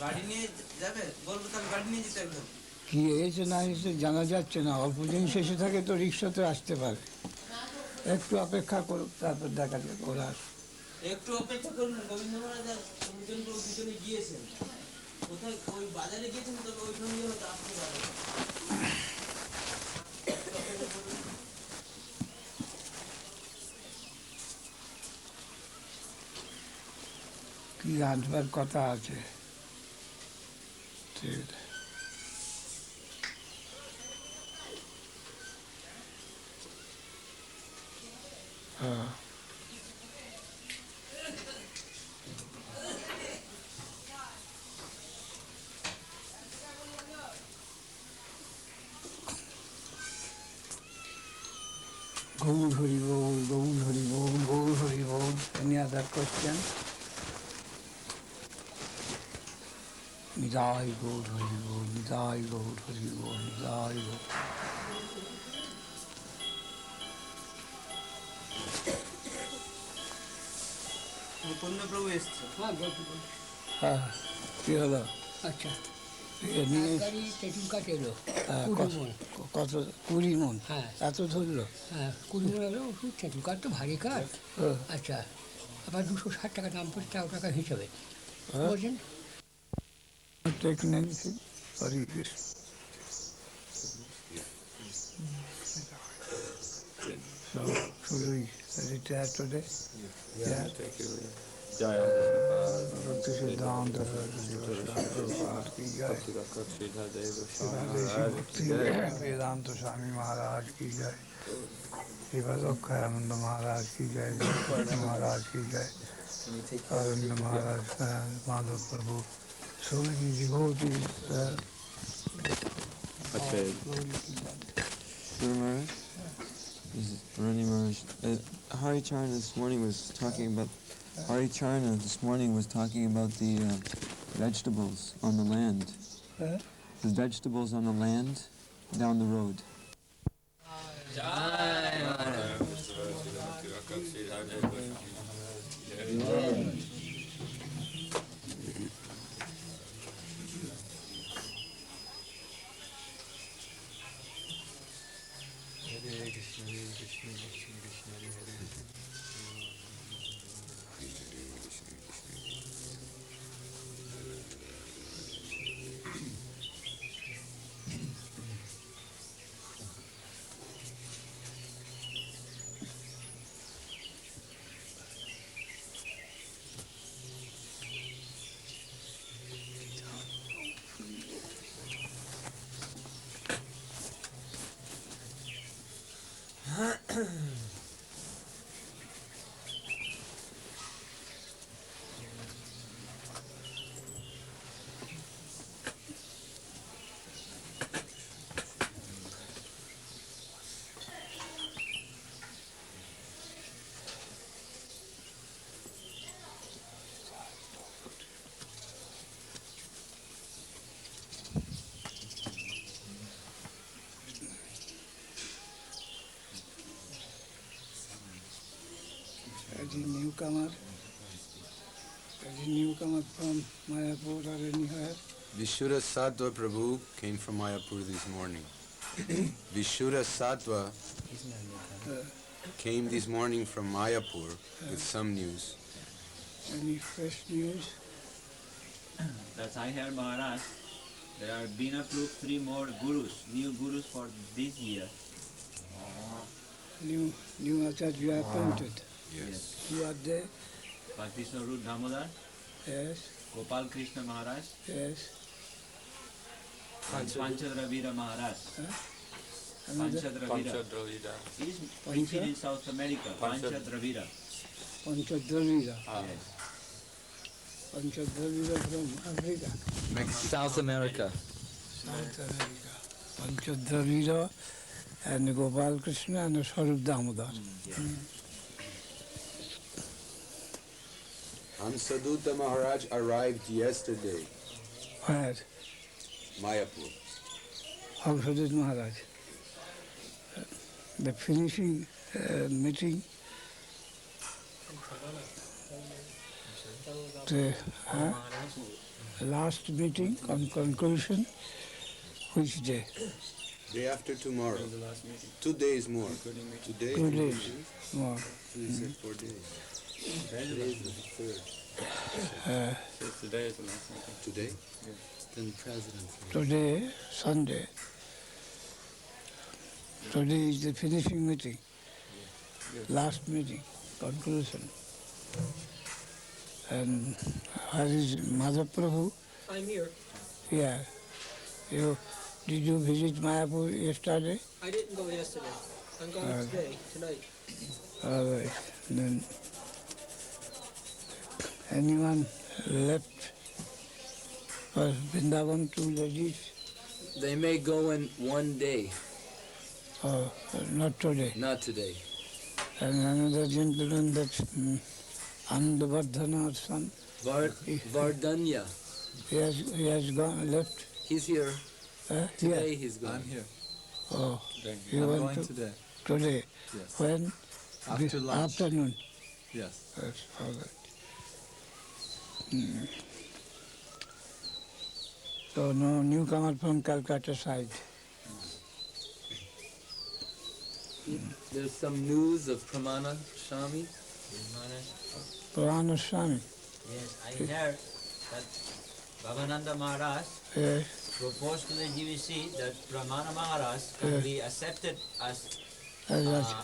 গাড়ি নিয়ে যাবে? বলবো তাহলে গাড়ি নিয়ে যেতে একদম। কি এসে না এসে জানা যাচ্ছে না, অল্প দিন শেষে থাকে তো রিক্সাতে আসতে পারে। একটু অপেক্ষা করুক, তারপর দেখা যাবে ওরা। একটু অপেক্ষা করুন, গোবিন্দ মহারাজ আর দুজন দুজনে গিয়েছেন কোথায়, ওই বাজারে গিয়েছেন, তবে ওইখান দিয়ে হয়তো আসতে পারে। কি আসবার কথা আছে। ঠিক আছে। হ্যাঁ গৌর হরি বল, গৌর হরি বল, গৌর হরি বল। Any other question? Nitai Gour Hari বল, নিতাই গৌর হরি বল, নিতাই গৌর। পুণ্যপ্রভু এসছে। হ্যাঁ কি হলো? আচ্ছা এ নিয়ে গাড়ি তেঁতুলকা এলো হ্যাঁ, 20 মণ। কত 20 মণ? হ্যাঁ এত ধরলো? হ্যাঁ 20 মণ এলো ওষুধ। তেঁতুলকার তো ভারী কাঠ। হ্যাঁ। আচ্ছা আবার 260 টাকা দাম পড়ছে, 13 টাকা হিসাবে হ্যাঁ। বলছেন। Taken anything? Hare Krishna. So, should we retire today? Yeah. Thank you. Bhakti Siddhanta Saraswati Prabhupada ki jai. Bhakti Vedanta Swami Maharaj ki jai. Srivadokhayananda Maharaj ki jai. Gopal Maharaj ki jai. Arvind Maharaj, Madhav Prabhu. So many devotees. Guru Maharaj? This is Rani Maharaj. Hari Charna this morning was talking about the vegetables on the land. The vegetables on the land down the road. any newcomer from Mayapur or anywhere? Vishuddha Sattva Prabhu came from Mayapur this morning. Vishuddha Sattva came this morning from Mayapur with some news. Any fresh news? That I heard Maharaj, there have been approved 3 more gurus, new gurus for this year. New Acharya appointed. Yes. Who are they? Bhakti Swarup Damodar, Yes, Gopal Krishna Maharaj, yes. and Panchadra Veera Maharaj. Another Panchadra Veera. He is preaching in South America, Panchadra Veera. Panchadravira. Yes. Panchadravira from Africa. South America. South America. Panchadravira and Gopal Krishna and Swarup Damodar. Hamsadutta Maharaj arrived yesterday, Where? Mayapur. How did Maharaj? The finishing meeting, the last meeting, conclusion, which day? Day after tomorrow. 2 days more. Today, 2 days more. So he said 4 days. Today is the third. Today is the last meeting. Today? Then President. Today, Sunday. Today is the finishing meeting, last meeting, conclusion. And where is Madhav Prabhu? I'm here. Yeah. Did you visit Mayapur yesterday? I didn't go yesterday. I'm going today, tonight. All right. Then anyone left for Vrindavan, 2 ladies? They may go in one day, Oh, not today. not today. And another gentleman, that's Andavardhana or son, Vardanya, he has gone, left. he's here. Today Here. he's going. I'm here. Oh, I'm you went going to today. today. Yes. When? After lunch. Afternoon. Yes. That's all right. So no newcomer from Calcutta side. There's some news of Pramana Shami. Purana Swami. Yes, I heard that Bhavananda Maharaj Yes. proposed to the GBC that Pramana Maharaj can be accepted as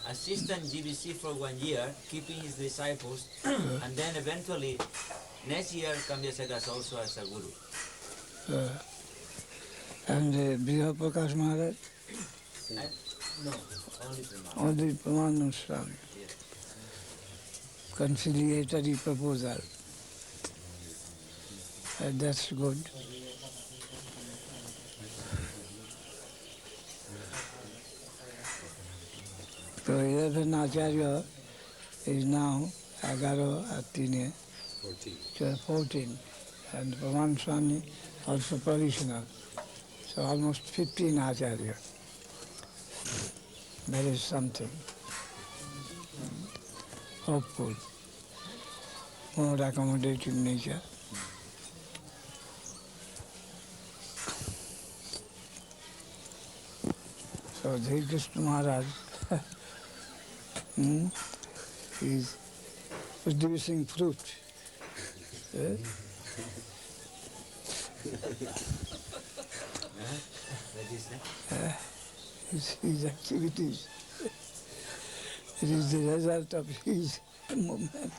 assistant GBC for 1 year, keeping his disciples, and then eventually next year can be accepted as also as a guru. And Briha Prakash Maharaj, No, only Pramana. only Purana Swami. Yes. Conciliatory proposal. That's good. So 11 Acharya is now Agaro Atine, 14, and Praman Swami also provisional. So almost 15 Acharya. That is something. Hopeful. More accommodative nature. So Dhir Krishna Maharaj is producing fruit. Eh? His activities. It is the result of his movement.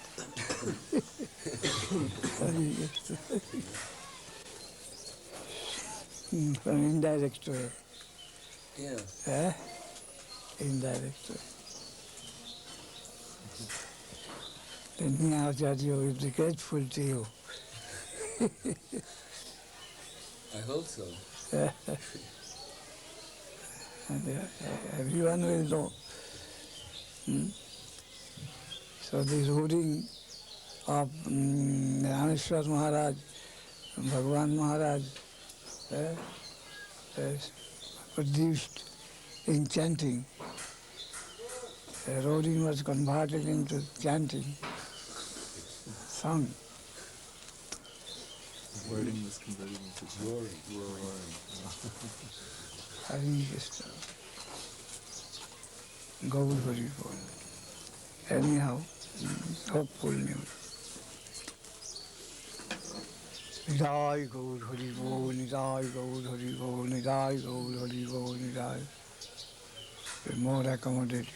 From indirect way. Yeah. Indirect way. Then Acharya will be grateful to you. I hope so. And everyone will know. So this ruling of Rameshwar Maharaj, Bhagwan Maharaj, produced in chanting Rowing was converted into chanting, song. Wording was converted into roaring. Hari Krishna. Gaur Hari Bol. Anyhow, hopeful news. Nidai Gaur Hari Bol, Nidai Gaur Hari Bol, Nidai Gaur Hari Bol, Nidai. More accommodating.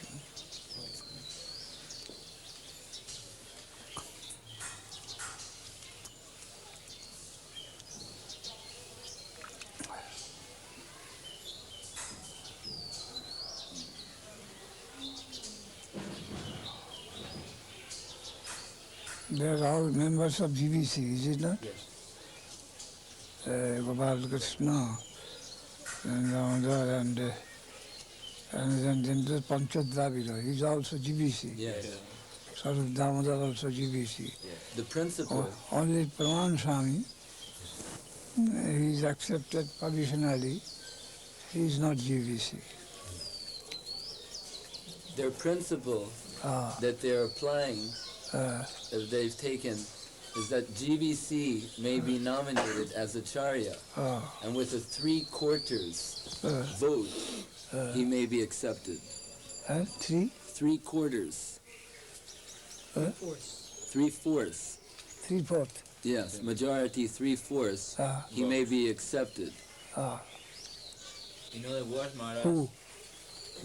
They are all members of GBC, is it not? Yes. Gopal Krishna and Damodar and then the Panchad Dravida, he's also GBC. Yes. Sort of Damodar also GBC. The principle. Only Praman Swami, he's accepted provisionally, he's not GBC. Their principle that they're applying, that they've taken, is that GBC may be nominated as Acharya, and with a 3/4 vote, he may be accepted. 3/4. 3/4. 3/4. Yes, majority 3/4. He may be accepted. In other words, Maharaj, Who?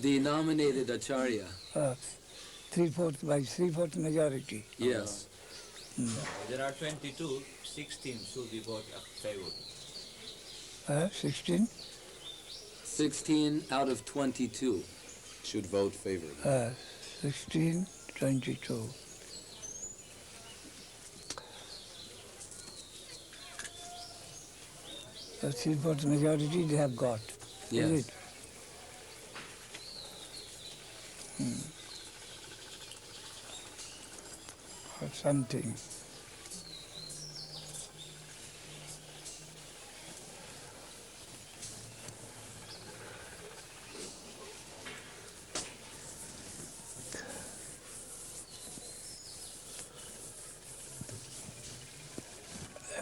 The nominated Acharya. 3/4 by 3/4 majority. Yes. there are 22, 16 should be voted favor. 16? 16 out of 22 should vote favor. 16, 22. The 3/4 majority they have got. Yes. Is it? Or something.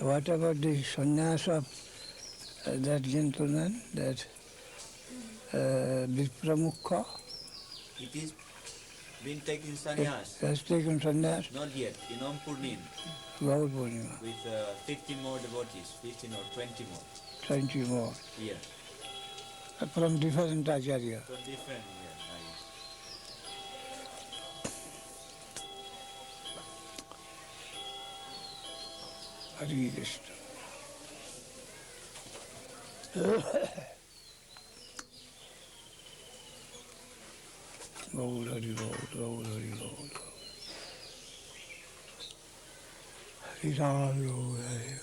What about the sannyas of that gentleman, that Vipramukha? It is been taken sannyas. Has taken sannyas? Not yet, in Om Purnim, Gaur Purnima. with 15 more devotees, 15 or 20 more. 20 more. Yeah. From different acharya. So different, yeah. Hare Krishna. Gaur Hari Gaur, Gaur Hari Gaur. Hari Ram, Gaur Hari.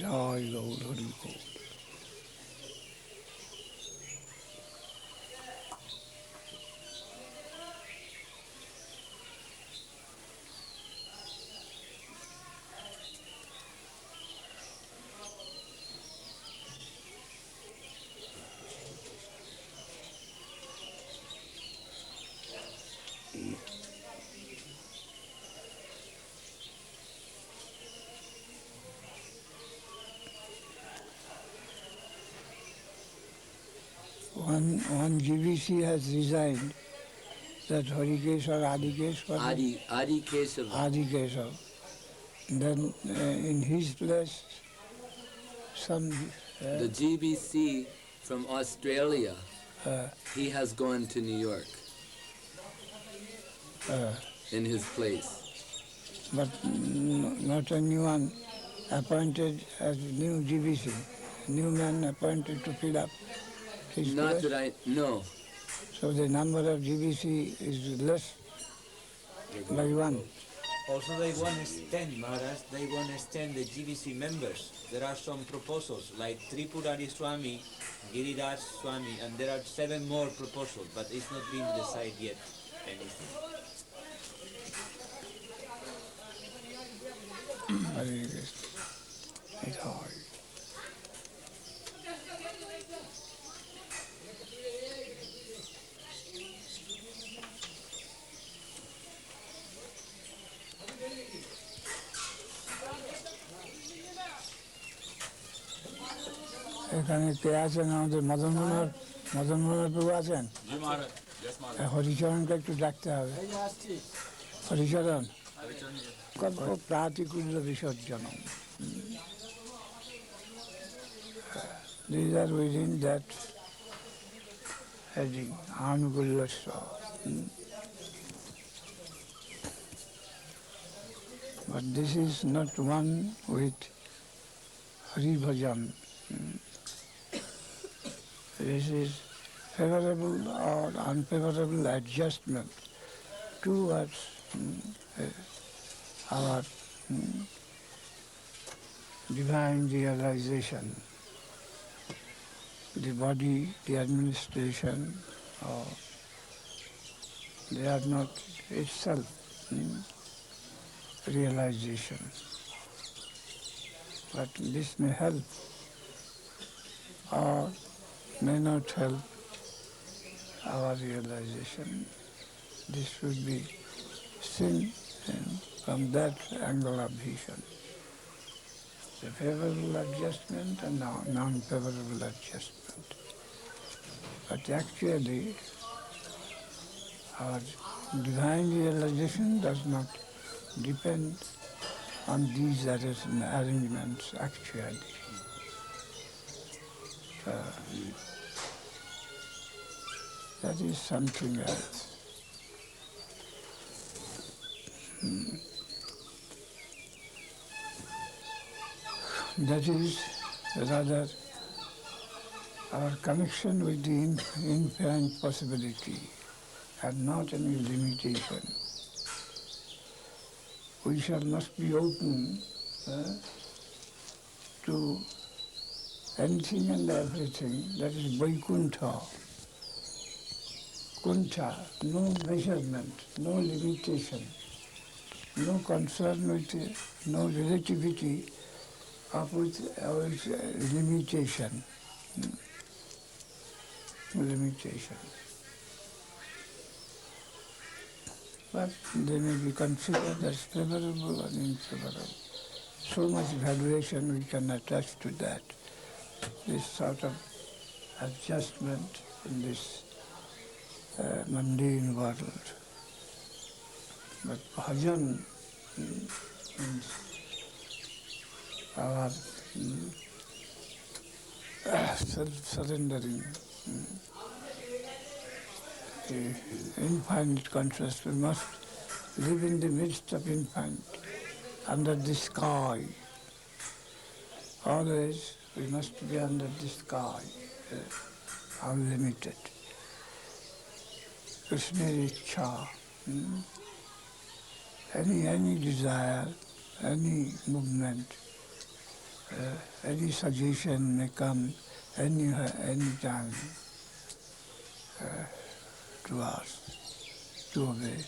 Hari Gaur, Hari Gaur. One GBC has resigned, that Harikesh or Adikesh. Adi Kesava. Adikesh. Then in his place, some... the GBC from Australia, he has gone to New York in his place. But not anyone appointed as new GBC. New man appointed to fill up his Not place. that I know. So the number of GBC is less by one. Also they want to extend, Maharaj, they want to extend the GBC members. There are some proposals like Tripurari Swami, Giriraj Swami, and there are 7 more proposals, but it's not been decided yet anything. Hare Krishna. It's hard. এখানে কে আছেন আমাদের মদন মোহন প্রভু আছেন? হরিচরণকে একটু ডাকতে হবে। হরিচরণ কল্প প্রাতিকুল্য বিসর্জন। These are within that heading, Anukullasya. But this is not one with Hari Bhajan. This is favorable or unfavorable adjustment towards our divine realization. The body, the administration, they are not itself realization. But this may help or may not help our realization. This should be seen from that angle of vision. The favorable adjustment and non-favorable adjustment. But actually, our divine realization does not depend on these arrangements actually. That is something else. That is rather our connection with the infinite possibility and not any limitation. We must be open to anything and everything that is Vaikuntha. Kuntha, no measurement, no limitation, no concern with, no relativity of with limitation. Limitation. But they may be considered as favorable or unfavorable. So much valuation we can attach to that. This sort of adjustment in this mundane world. But bhajan means our self-surrendering, infinite consciousness. We must live in the midst of infinite, under the sky. Always we must be under the sky, unlimited. Krishna Ichha. Any desire, any movement, any suggestion may come any time to us to obey.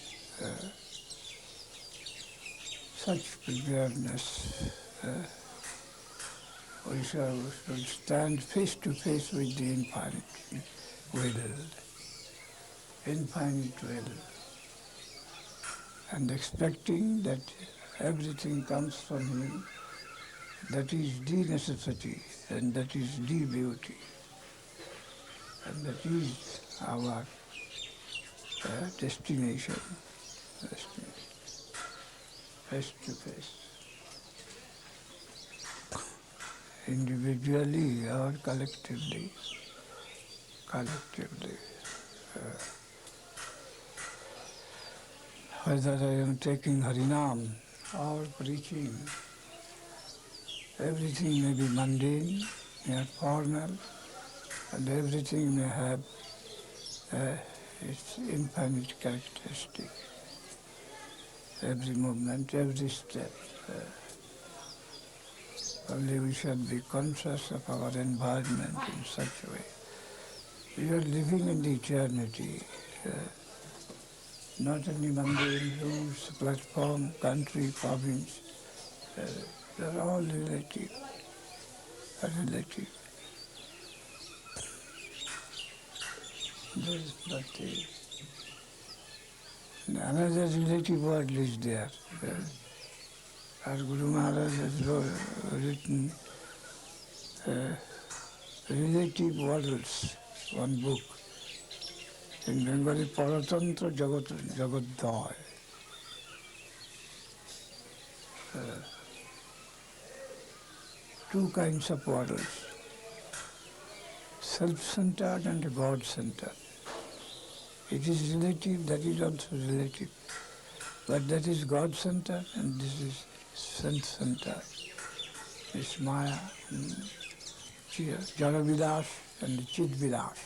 Such preparedness, we shall stand face to face with the infinite will, and expecting that everything comes from him. That is the necessity, and that is the beauty, and that is our destination, face to face, individually or collectively. Whether I am taking Harinam or preaching, everything may be mundane, may be formal, and everything may have its infinite characteristic. Every movement, every step. Only we should be conscious of our environment in such a way. We are living in the eternity, not any mundane rules, platform, country, province. They're all relative. Relative. But another relative word is there. As Guru Maharaj has written relative words, one book. In Bengali, Paratantra Jagaddoy. Two kinds of words, self-centered and God-centered. It is relative, that is also relative. But that is God-centered and this is self-centered. It's Maya, Jara-Vilas and Chit-Vilas.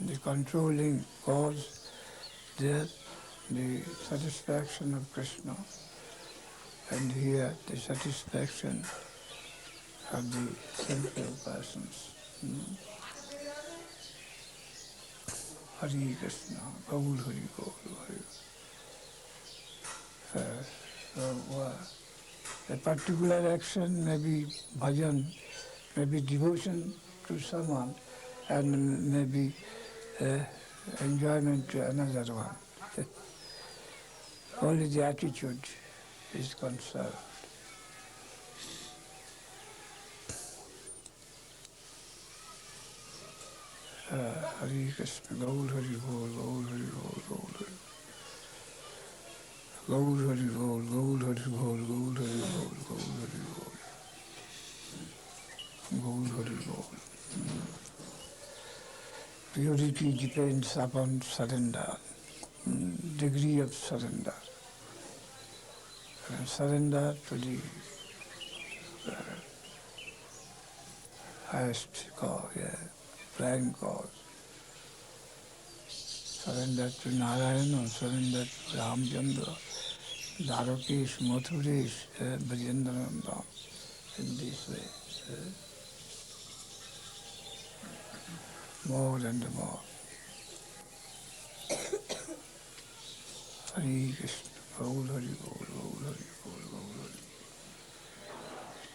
The controlling cause, there, the satisfaction of Krishna, and here the satisfaction of the simple persons. Hari Krishna, Gaur Hari Gaur Hari. A particular action may be bhajan, may be devotion to someone, and may be enjoyment to another one. Only the attitude is concerned. Hari Krishna, Gaur Hari Gaur, Gaur Hari Gaur, Gaur Hari Gaur Hari Gaur, Gaur Hari Gaur, Gaur Hari Gaur, Gaur Hari Gaur. Purity depends upon surrender, degree of surrender. Surrender to the highest cause, prime cause. Surrender to Narayana, surrender to Ramchandra, Dwarakesh, Mathuresh, Brajendranandam, in this way. More and more. Hari Krishna, Gaur Hari Gaur, Gaur Hari Gaur, Gaur Hari.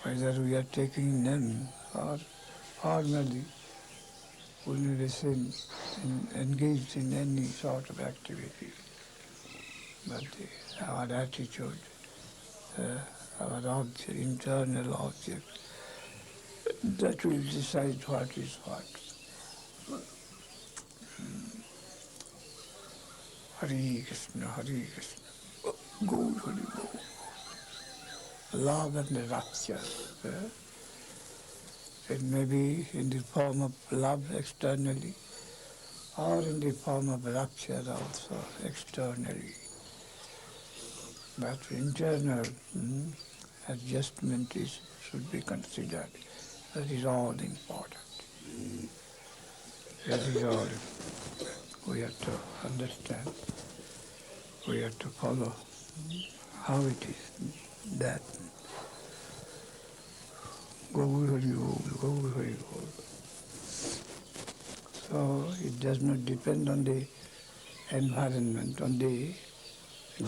Whether we are taking them or merely we listen engaged in any sort of activity. But our attitude, our object, internal object, that will decide what is what. Hari Krishna, Hari Krishna, Gaur Hari Gaur. Love and rapture. It may be in the form of love externally, or in the form of rapture also externally. But internal adjustment should be considered. That is all important. That is all we have to understand. We have to follow how it is that Gaur Hari Gaur, Gaur Hari Gaur. So it does not depend on the environment, on the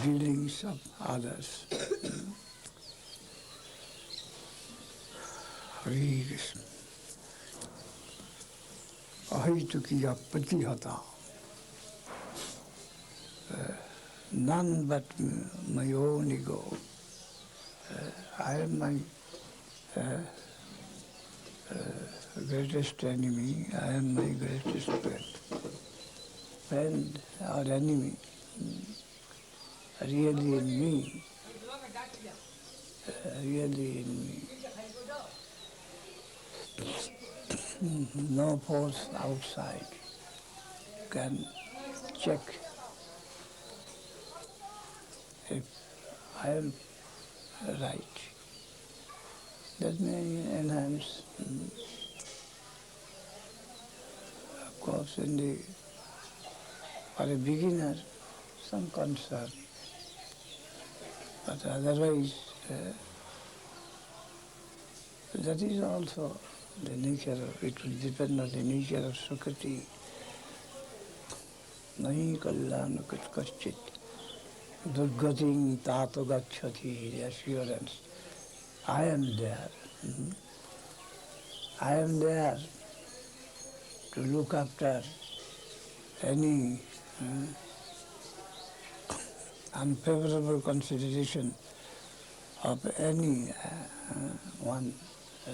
dealings of others. Hari Krishna. Ahitukiya Pratihata. None but my own ego. I am my greatest enemy, I am my greatest friend. Friend or enemy, really in me, really in me. No force outside can check if I am right. That may enhance. Of course, for a beginner, some concern. But otherwise, that is also the nature of, it will depend on the nature of Sukati. nahi kalyana kaschit, durgating tato gacchati, the assurance. I am there. I am there to look after any unfavorable consideration of any one. I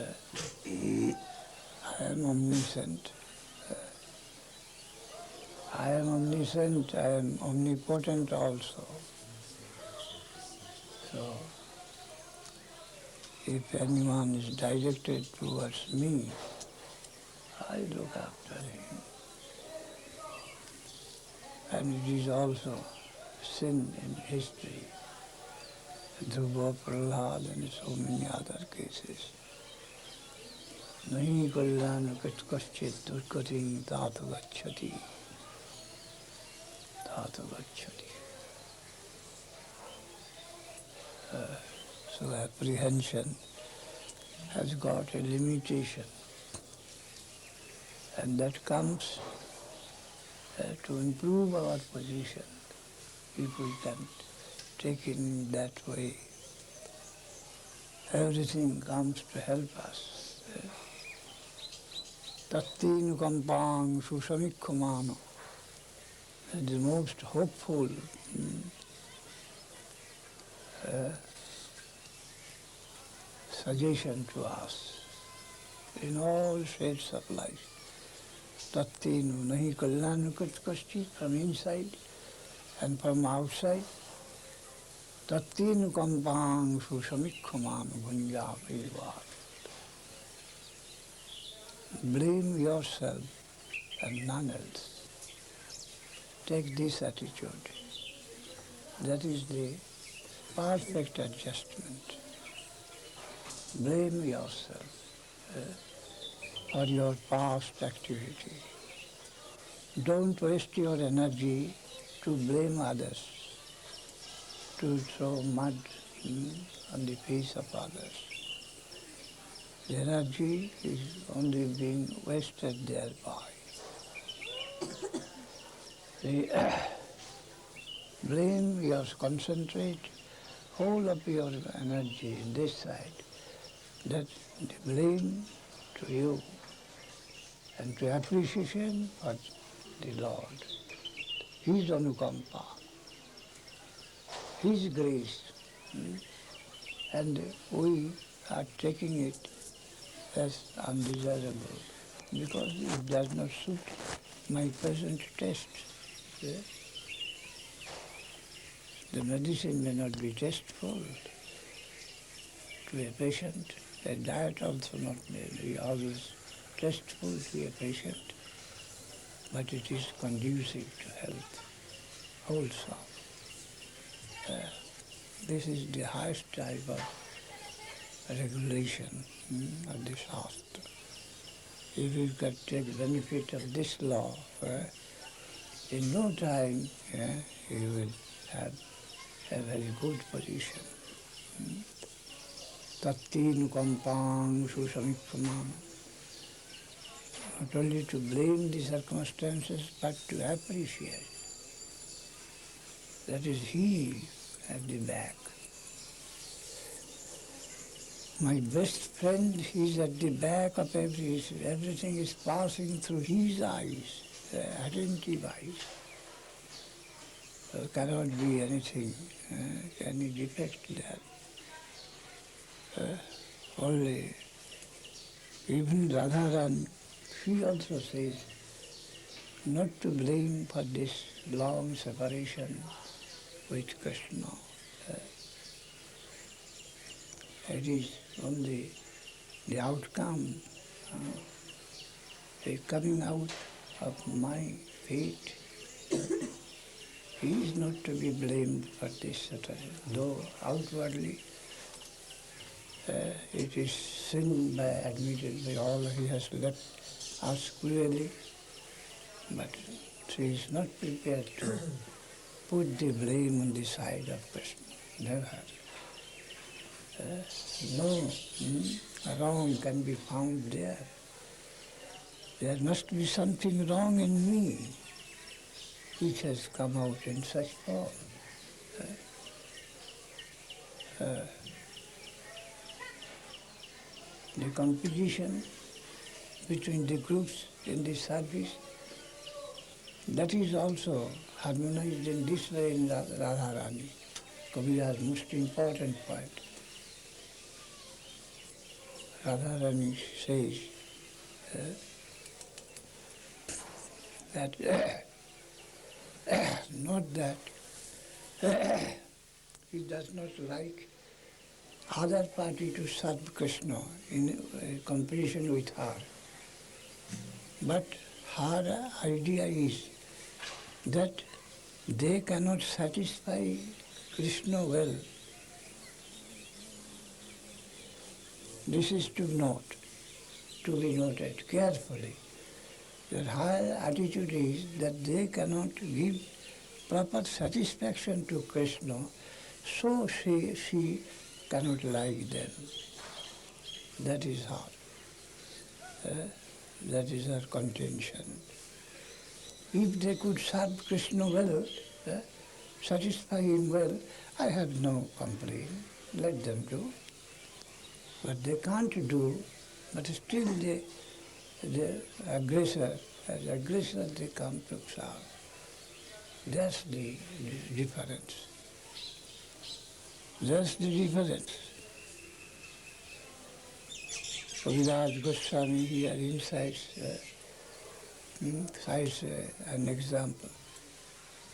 am omniscient. I am omniscient, I am omnipotent also. So, if anyone is directed towards me, I look after him. And it is also sin in history, Dhruva, Prahlad and so many other cases. Nahi kalyana kaschit durgating tato gacchati. Tato gacchati. So apprehension has got a limitation, and that comes to improve our position if we can take it in that way. Everything comes to help us. Tattinu kampang susamikkhumano, the most hopeful suggestion to us in all shades of life. Tattinu nahi kalyana kaschit, from inside and from outside. Tattinu kampang susamikkhumano gunja vivad. Blame yourself and none else. Take this attitude. That is the perfect adjustment. Blame yourself for your past activity. Don't waste your energy to blame others, to throw mud on the face of others. The energy is only being wasted thereby. Blame, concentrate whole of your energy in this side, that the blame to you and to appreciation for the Lord, His anukampa, His grace, and we are taking it as undesirable because it does not suit my present taste. The medicine may not be tasteful to a patient. A diet also not may be always tasteful to a patient, but it is conducive to health, wholesome. This is the highest type of regulation of the Shastra. If you can take benefit of this law, in no time you will have a very good position. Tattinu kampang susamikkhumam. Not only to blame the circumstances, but to appreciate. That is He at the back. My best friend is at the back of everything is passing through His eyes, attentive eyes. There cannot be anything, any defect there. Only, even Radharani, she also says not to blame for this long separation with Krishna. It is only the outcome, the coming out of my fate. He is not to be blamed for this, though outwardly it is sin by admitted by all. He has left us clearly, but she is not prepared to put the blame on the side of Krishna. Never. No wrong can be found there. There must be something wrong in me. which has come out in such form. The competition between the groups in the service, that is also harmonized in this way in Radharani, Kabira's most important point. Radharani says that not that he does not like other party to serve Krishna in competition with her. But her idea is that they cannot satisfy Krishna well. This is to be noted carefully. That her attitude is that they cannot give proper satisfaction to Krishna, so she cannot like them. That is her. That is her contention. If they could serve Krishna well, satisfy him well, I have no complaint. Let them do. But they can't do, but still the aggressor, as aggressor they come to serve. That's the difference. That's the difference. Kaviraj Goswami here incites an example.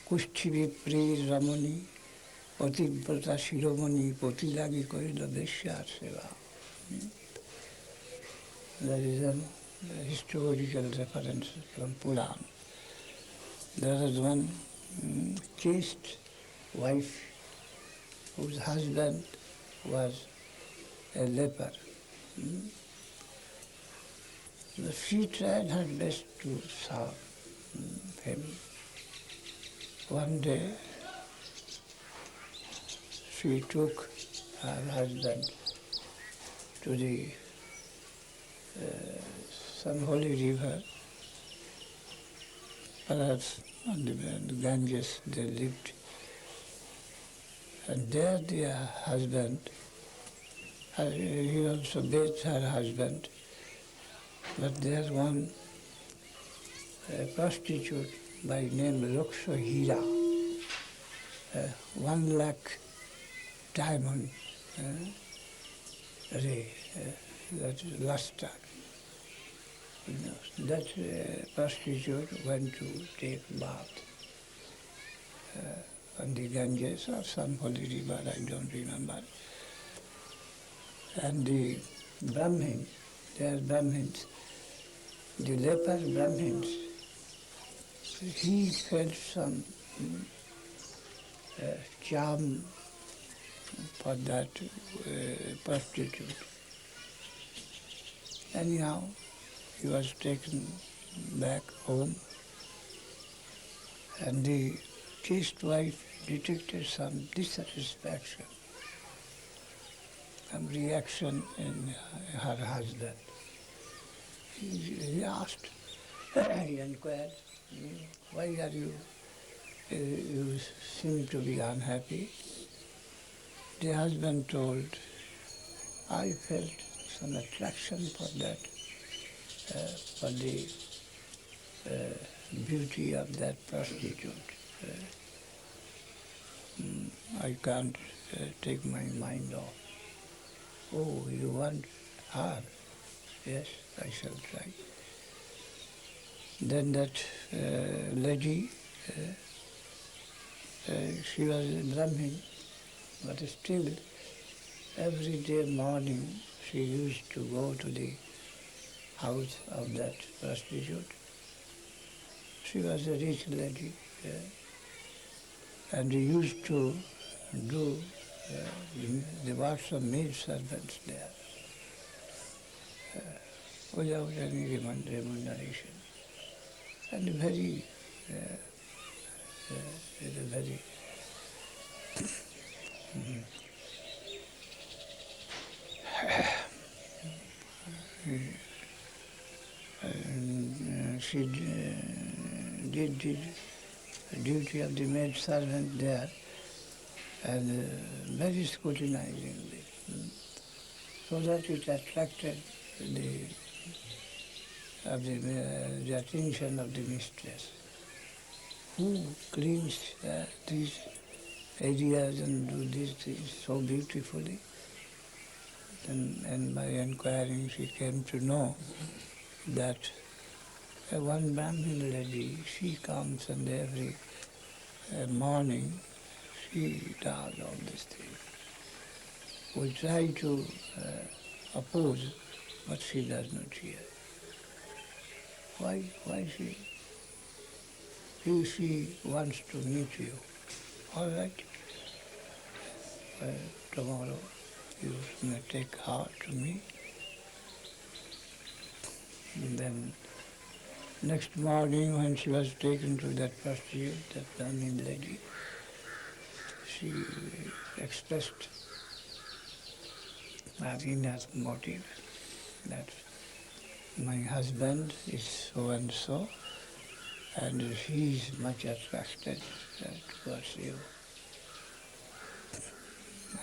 Kushchi Vipri Ramani, Pativrata Shiromani, Potilagi Koila Veshyar Seva. There is a historical reference from Puran. There is one chaste wife whose husband was a leper. She tried her best to serve him. One day, she took her husband to the some holy river, perhaps on the Ganges they lived. And there their husband, he also bathed her husband, but there one prostitute by name Raksha Hira, 1 lakh diamond ray, that is luster. That prostitute went to take bath on the Ganges or some holy river, I don't remember. And the Brahmins, they are Brahmins, the leper Brahmins, he felt some charm for that prostitute. Anyhow, he was taken back home, and the chaste wife detected some dissatisfaction, some reaction in her husband. He asked, he inquired, why are you seem to be unhappy? The husband told, I felt some attraction for that, for the beauty of that prostitute. I can't take my mind off. Oh, you want her? Yes, I shall try. Then that lady, she was a Brahmin, but still every day morning she used to go to the house of that prostitute. She was a rich lady, and he used to do the works of maid servants there without any remuneration. And very she did duty of the maid servant there, and very scrutinizingly, so that it attracted the attention of the mistress, who cleans these areas and do these things so beautifully. And by inquiring, she came to know that one Brahmin lady, she comes and every morning she does all these things. We try to oppose, but she does not hear. Why she? She wants to meet you. All right. Tomorrow you may take her to me. And then next morning when she was taken to that prostitute, that Brahmin lady, she expressed her inner motive that my husband is so and so, and he is much attracted towards you.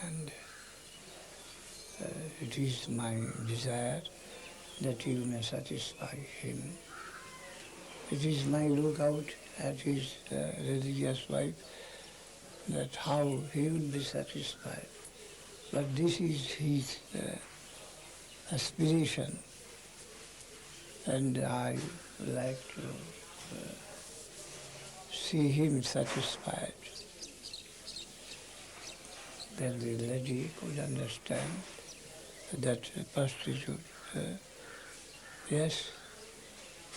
And it is my desire that you may satisfy him. It is my lookout at his religious wife, that how he will be satisfied. But this is his aspiration, and I like to see him satisfied. Then the lady could understand that prostitute, yes,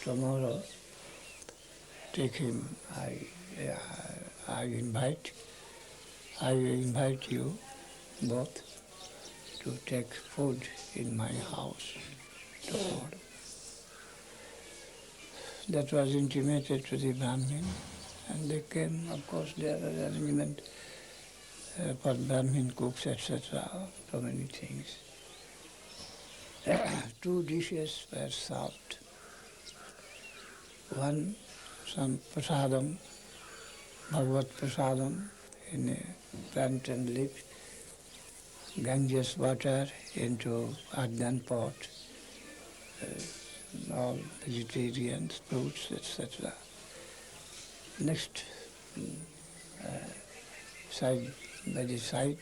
tomorrow take him, I invite you both to take food in my house tomorrow. That was intimated to the Brahmin, and they came. Of course, there was arrangement for Brahmin cooks, etc., so many things. 2 dishes were served. One, some prasadam, Bhagavad prasadam, in a plantain leaf, Ganges water into earthen pot, all vegetarians, fruits, etc. Next, side by the side,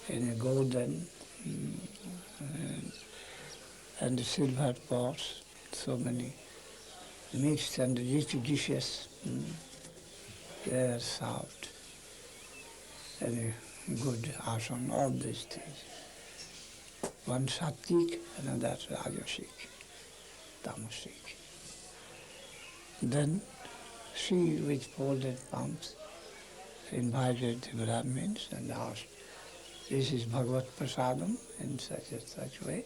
in a golden and silver pots, so many mixed and rich dishes they are served. And a good asan, all these things. One sattvic, another rajasic, tamasic. Then she, with folded palms, invited the Brahmins and asked, this is Bhagavad Prasadam in such and such way,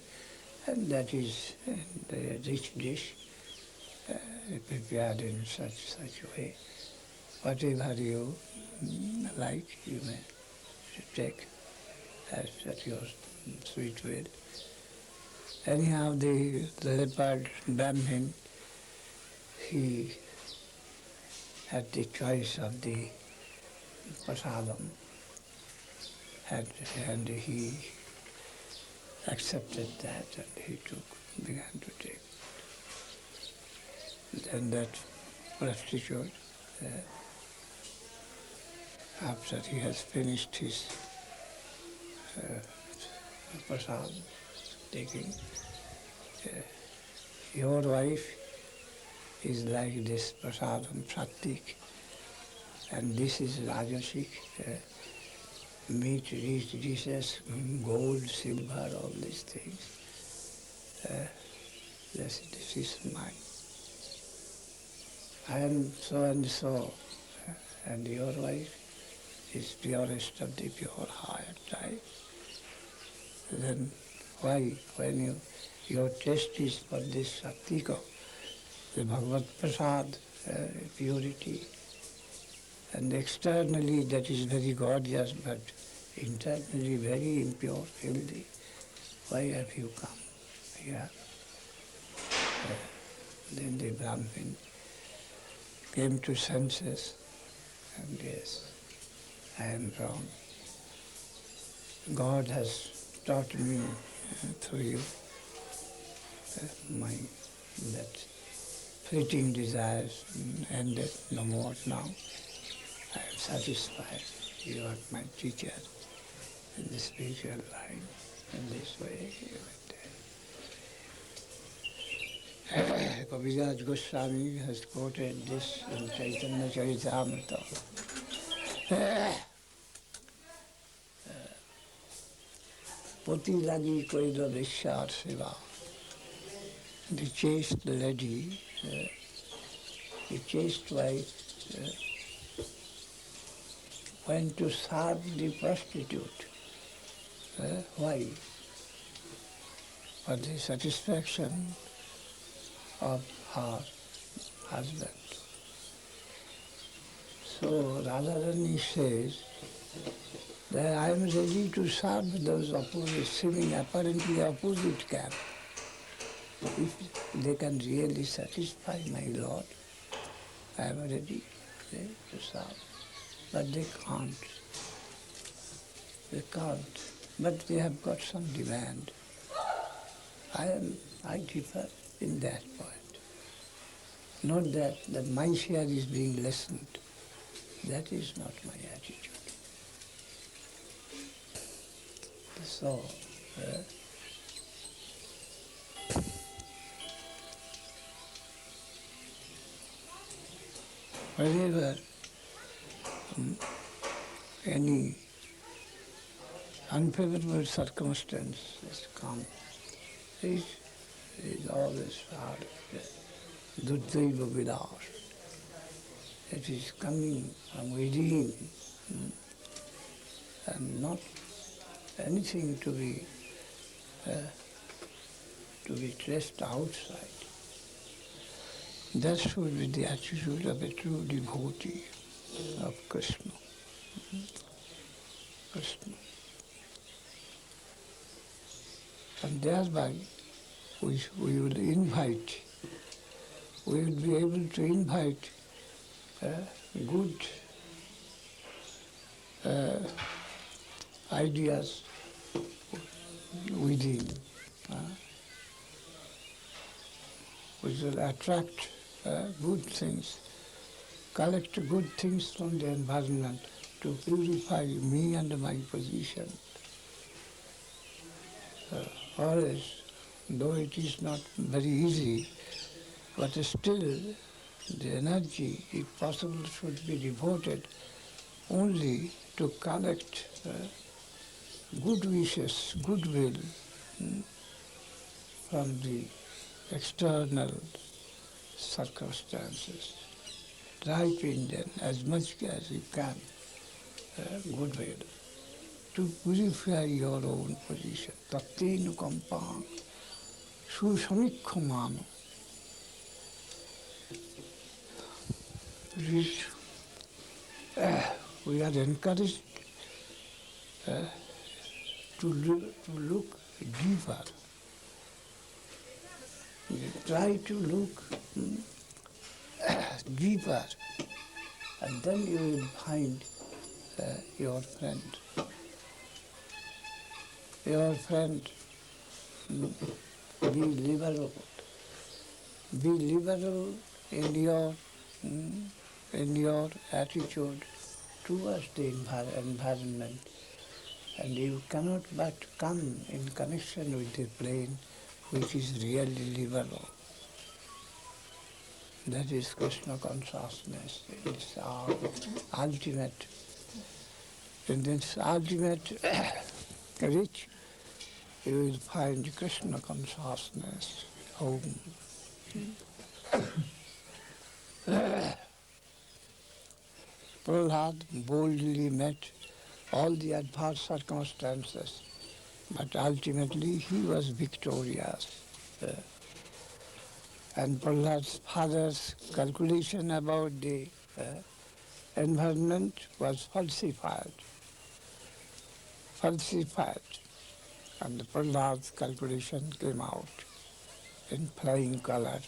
and that is the rich dish prepared in such way. Whatever you like, you may take as at your sweet will. Anyhow, the leopard Brahmin, he had the choice of the prasadam, and he accepted that, and he began to take. Then that prostitute, after he has finished his prasad taking, your wife is like this prasadam sattvic, and this is rajasic, meat, rich dishes, gold, silver, all these things. This is mine. I am so and so, and your wife is purest of the pure heart type. Then why, when your taste is for this sattvika, the Bhagavad Prasad, purity, and externally that is very gorgeous, but internally very impure, filthy, why have you come here? Then the Brahmin came to senses And yes, I am wrong. God has taught me through you my that fleeting desires ended, no more now. I am satisfied. You are my teacher in the spiritual line. In this way, Kaviraj Goswami has quoted this in Chaitanya Charitamrita. Poti lagi koila vishar seva. The chaste lady, the chaste wife, went to serve the prostitute. Why? For the satisfaction of her husband. So Radharani says that I am ready to serve those opposite, seeming apparently opposite camp. If they can really satisfy my Lord, I am ready to serve. But they can't. They can't. But they have got some demand. I differ in that point. Not that my share is being lessened. That is not my attitude. So, whenever any unfavorable circumstances come, it is always hard. Duddhaiva vidas. It is coming from within and not anything to be traced outside. That should be the attitude of a true devotee of Krishna. Krishna. And thereby we will invite, we will be able to invite good ideas within, which will attract good things, collect good things from the environment to purify me and my position. Or else, though it is not very easy, but still the energy, if possible, should be devoted only to collect good wishes, goodwill from the external circumstances. Try to in them as much as you can goodwill to purify your own position. Tattenu kampang susamikhamano. We are encouraged to look deeper. Try to look deeper, and then you will find your friend. Your friend, be liberal. Be liberal in your attitude towards the environment, and you cannot but come in connection with the plane which is really liberal. That is Krishna consciousness. It's our ultimate. In this ultimate reach, you will find Krishna consciousness home. Prahlad boldly met all the adverse circumstances, but ultimately he was victorious. And Prahlad's father's calculation about the environment was falsified. And Prahlad's calculation came out in flying colors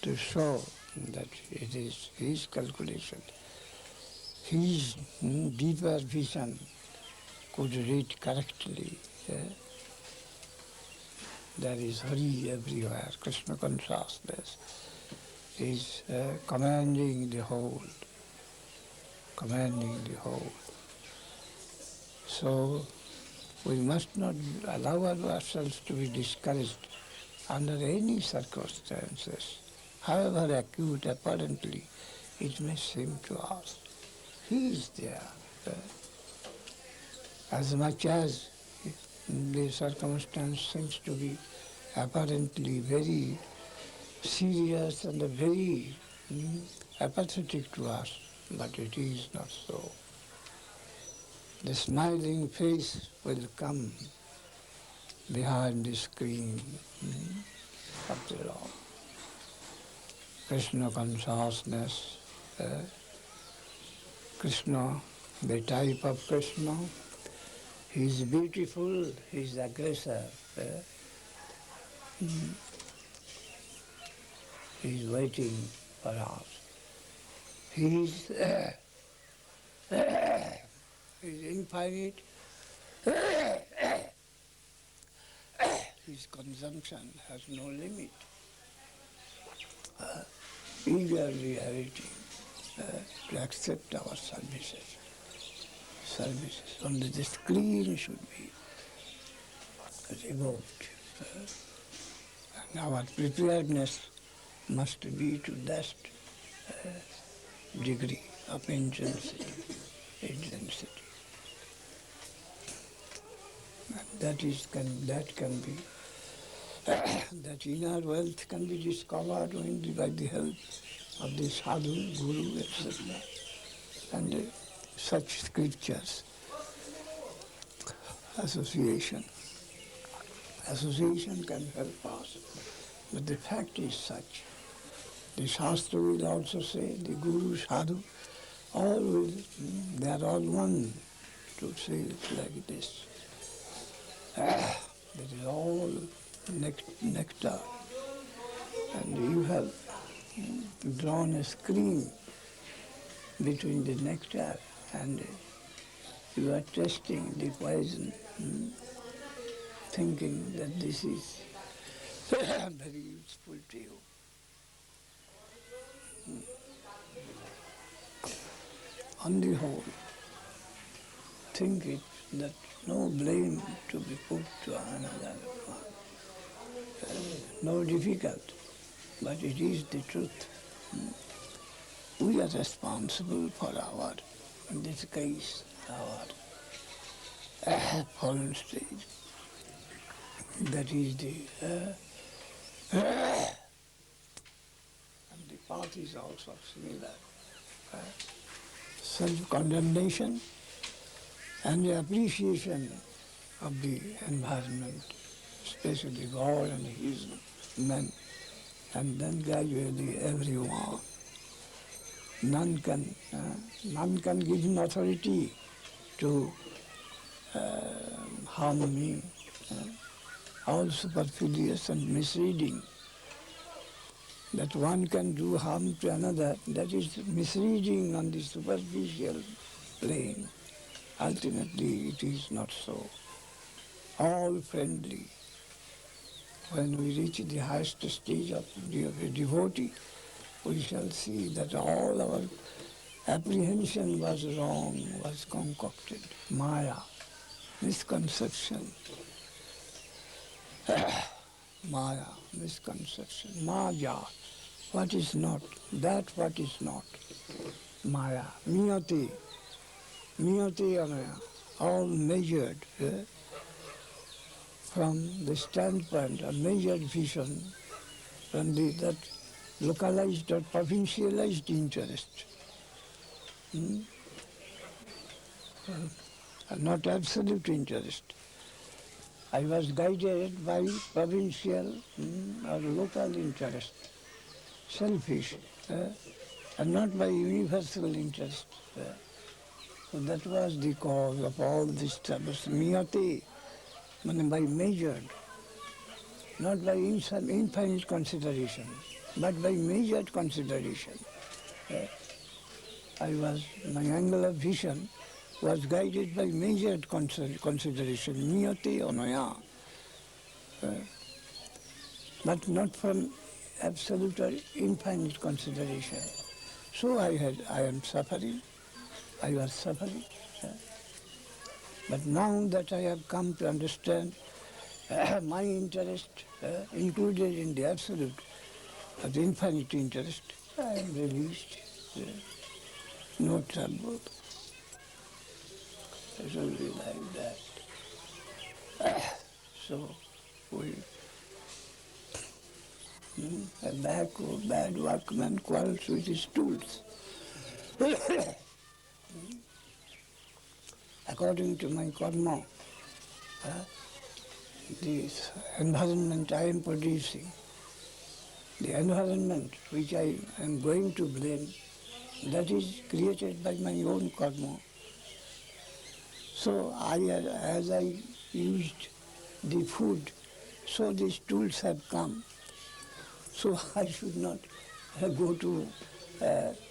to show that it is his calculation his deeper vision could read correctly. There is Hari everywhere. Krishna consciousness is commanding the whole. Commanding the whole. So we must not allow ourselves to be discouraged under any circumstances, however acute apparently it may seem to us. He is there. As much as the circumstance seems to be apparently very serious and very apathetic to us, but it is not so. The smiling face will come behind the screen of the Lord. Krishna consciousness, Krishna, the type of Krishna, he is beautiful, he is aggressor. He is waiting for us. He is infinite. His consumption has no limit. Eagerly awaiting to accept our services. Only the screen should be removed. And our preparedness must be to that degree of intensity. And that can be that inner wealth can be discovered only by the help of the sadhu, guru, etc. And such scriptures. Association can help us. But the fact is such. The Shastra will also say, the Guru, Sadhu, all will, they are all one, to say it like this. That is all nectar. And you have drawn a screen between the nectar and you are testing the poison, thinking that this is very useful to you. On the whole, think it that no blame to be put to another one. No difficult, but it is the truth. We are responsible for our, in this case, our fallen stage. That is the, and the path is also similar. Self-condemnation and the appreciation of the environment, especially God and His men, and then gradually everyone. None can give him authority to harm me. All superfluous and misleading. That one can do harm to another, that is misleading on the superficial plane. Ultimately, it is not so. All friendly. When we reach the highest stage of a devotee, we shall see that all our apprehension was wrong, was concocted. Maya, misconception. Maya, misconception. Maya, what is not, that what is not. Maya, miyati, anaya, all measured from the standpoint of measured vision, from that localized or provincialized interest. Not absolute interest. I was guided by provincial or local interest, selfish, and not by universal interest. So that was the cause of all this trouble. Miyate, by measured, not by infinite consideration, but by measured consideration. my angle of vision was guided by measured consideration, niyati anaya, but not from absolute or infinite consideration. So I am suffering, I was suffering. But now that I have come to understand my interest included in the absolute, the infinite interest, I am released. No trouble. It's only like that. So we, a bad workman quarrels with his tools. According to my karma, this environment I am producing, the environment which I am going to blame, that is created by my own karma. So as I used the food, so these tools have come. So I should not go to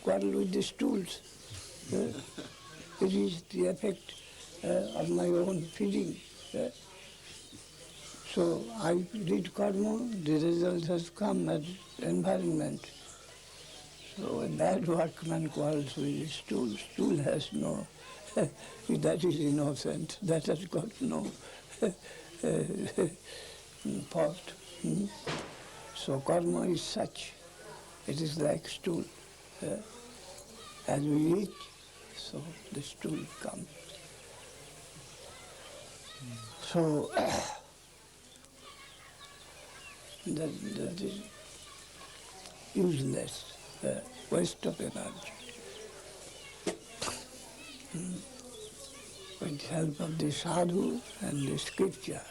quarrel with these tools. It is the effect of my own feeding. So I did karma, the result has come as environment. So a bad workman quarrels with his tool. Tool has no, that is innocent, that has got no fault. So karma is such, it is like stool. As we eat, so the stool comes. So that is useless, waste of energy. With the help of the sadhu and the scripture,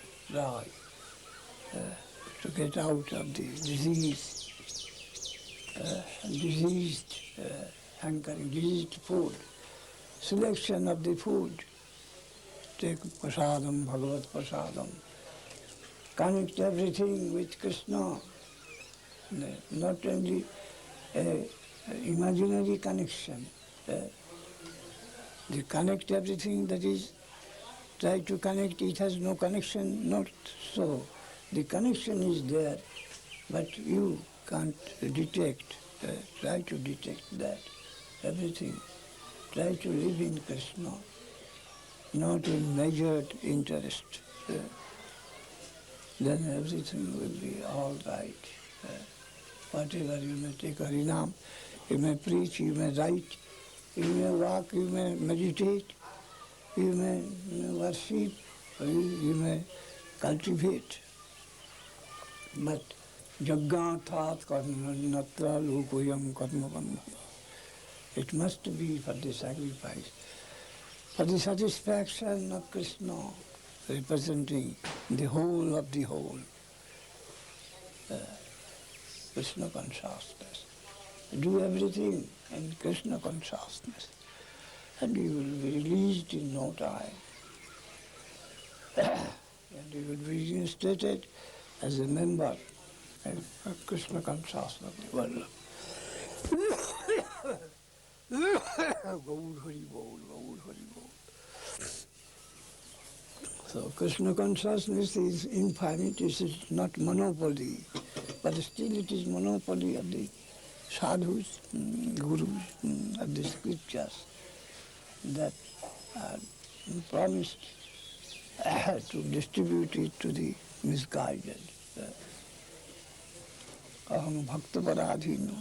to get out of the disease, diseased hankering, diseased food, selection of the food, take prasadam, bhagavat prasadam, connect everything with Krishna, not only imaginary connection, they connect everything, that is, try to connect, it has no connection, not so. The connection is there, but you can't detect, try to detect that, everything. Try to live in Krishna, not in measured interest. Then everything will be all right. Whatever you may take Harinam, you may preach, you may write, you may walk, you may meditate, you may worship, you may cultivate. But Jaggathat karma natra lokoyam karma bandhana. It must be for the sacrifice, for the satisfaction of Krishna, representing the whole of the whole. Krishna consciousness. Do everything in Krishna consciousness, and you will be released in no time. And you will be reinstated as a member of Krishna consciousness world. Gaur Hari Bol, Gaur Hari Bol. So Krishna consciousness is infinite, it is not monopoly, but still it is monopoly of the sadhus, gurus, of the scriptures that are promised to distribute it to the misguided. Aham bhakta paradhino.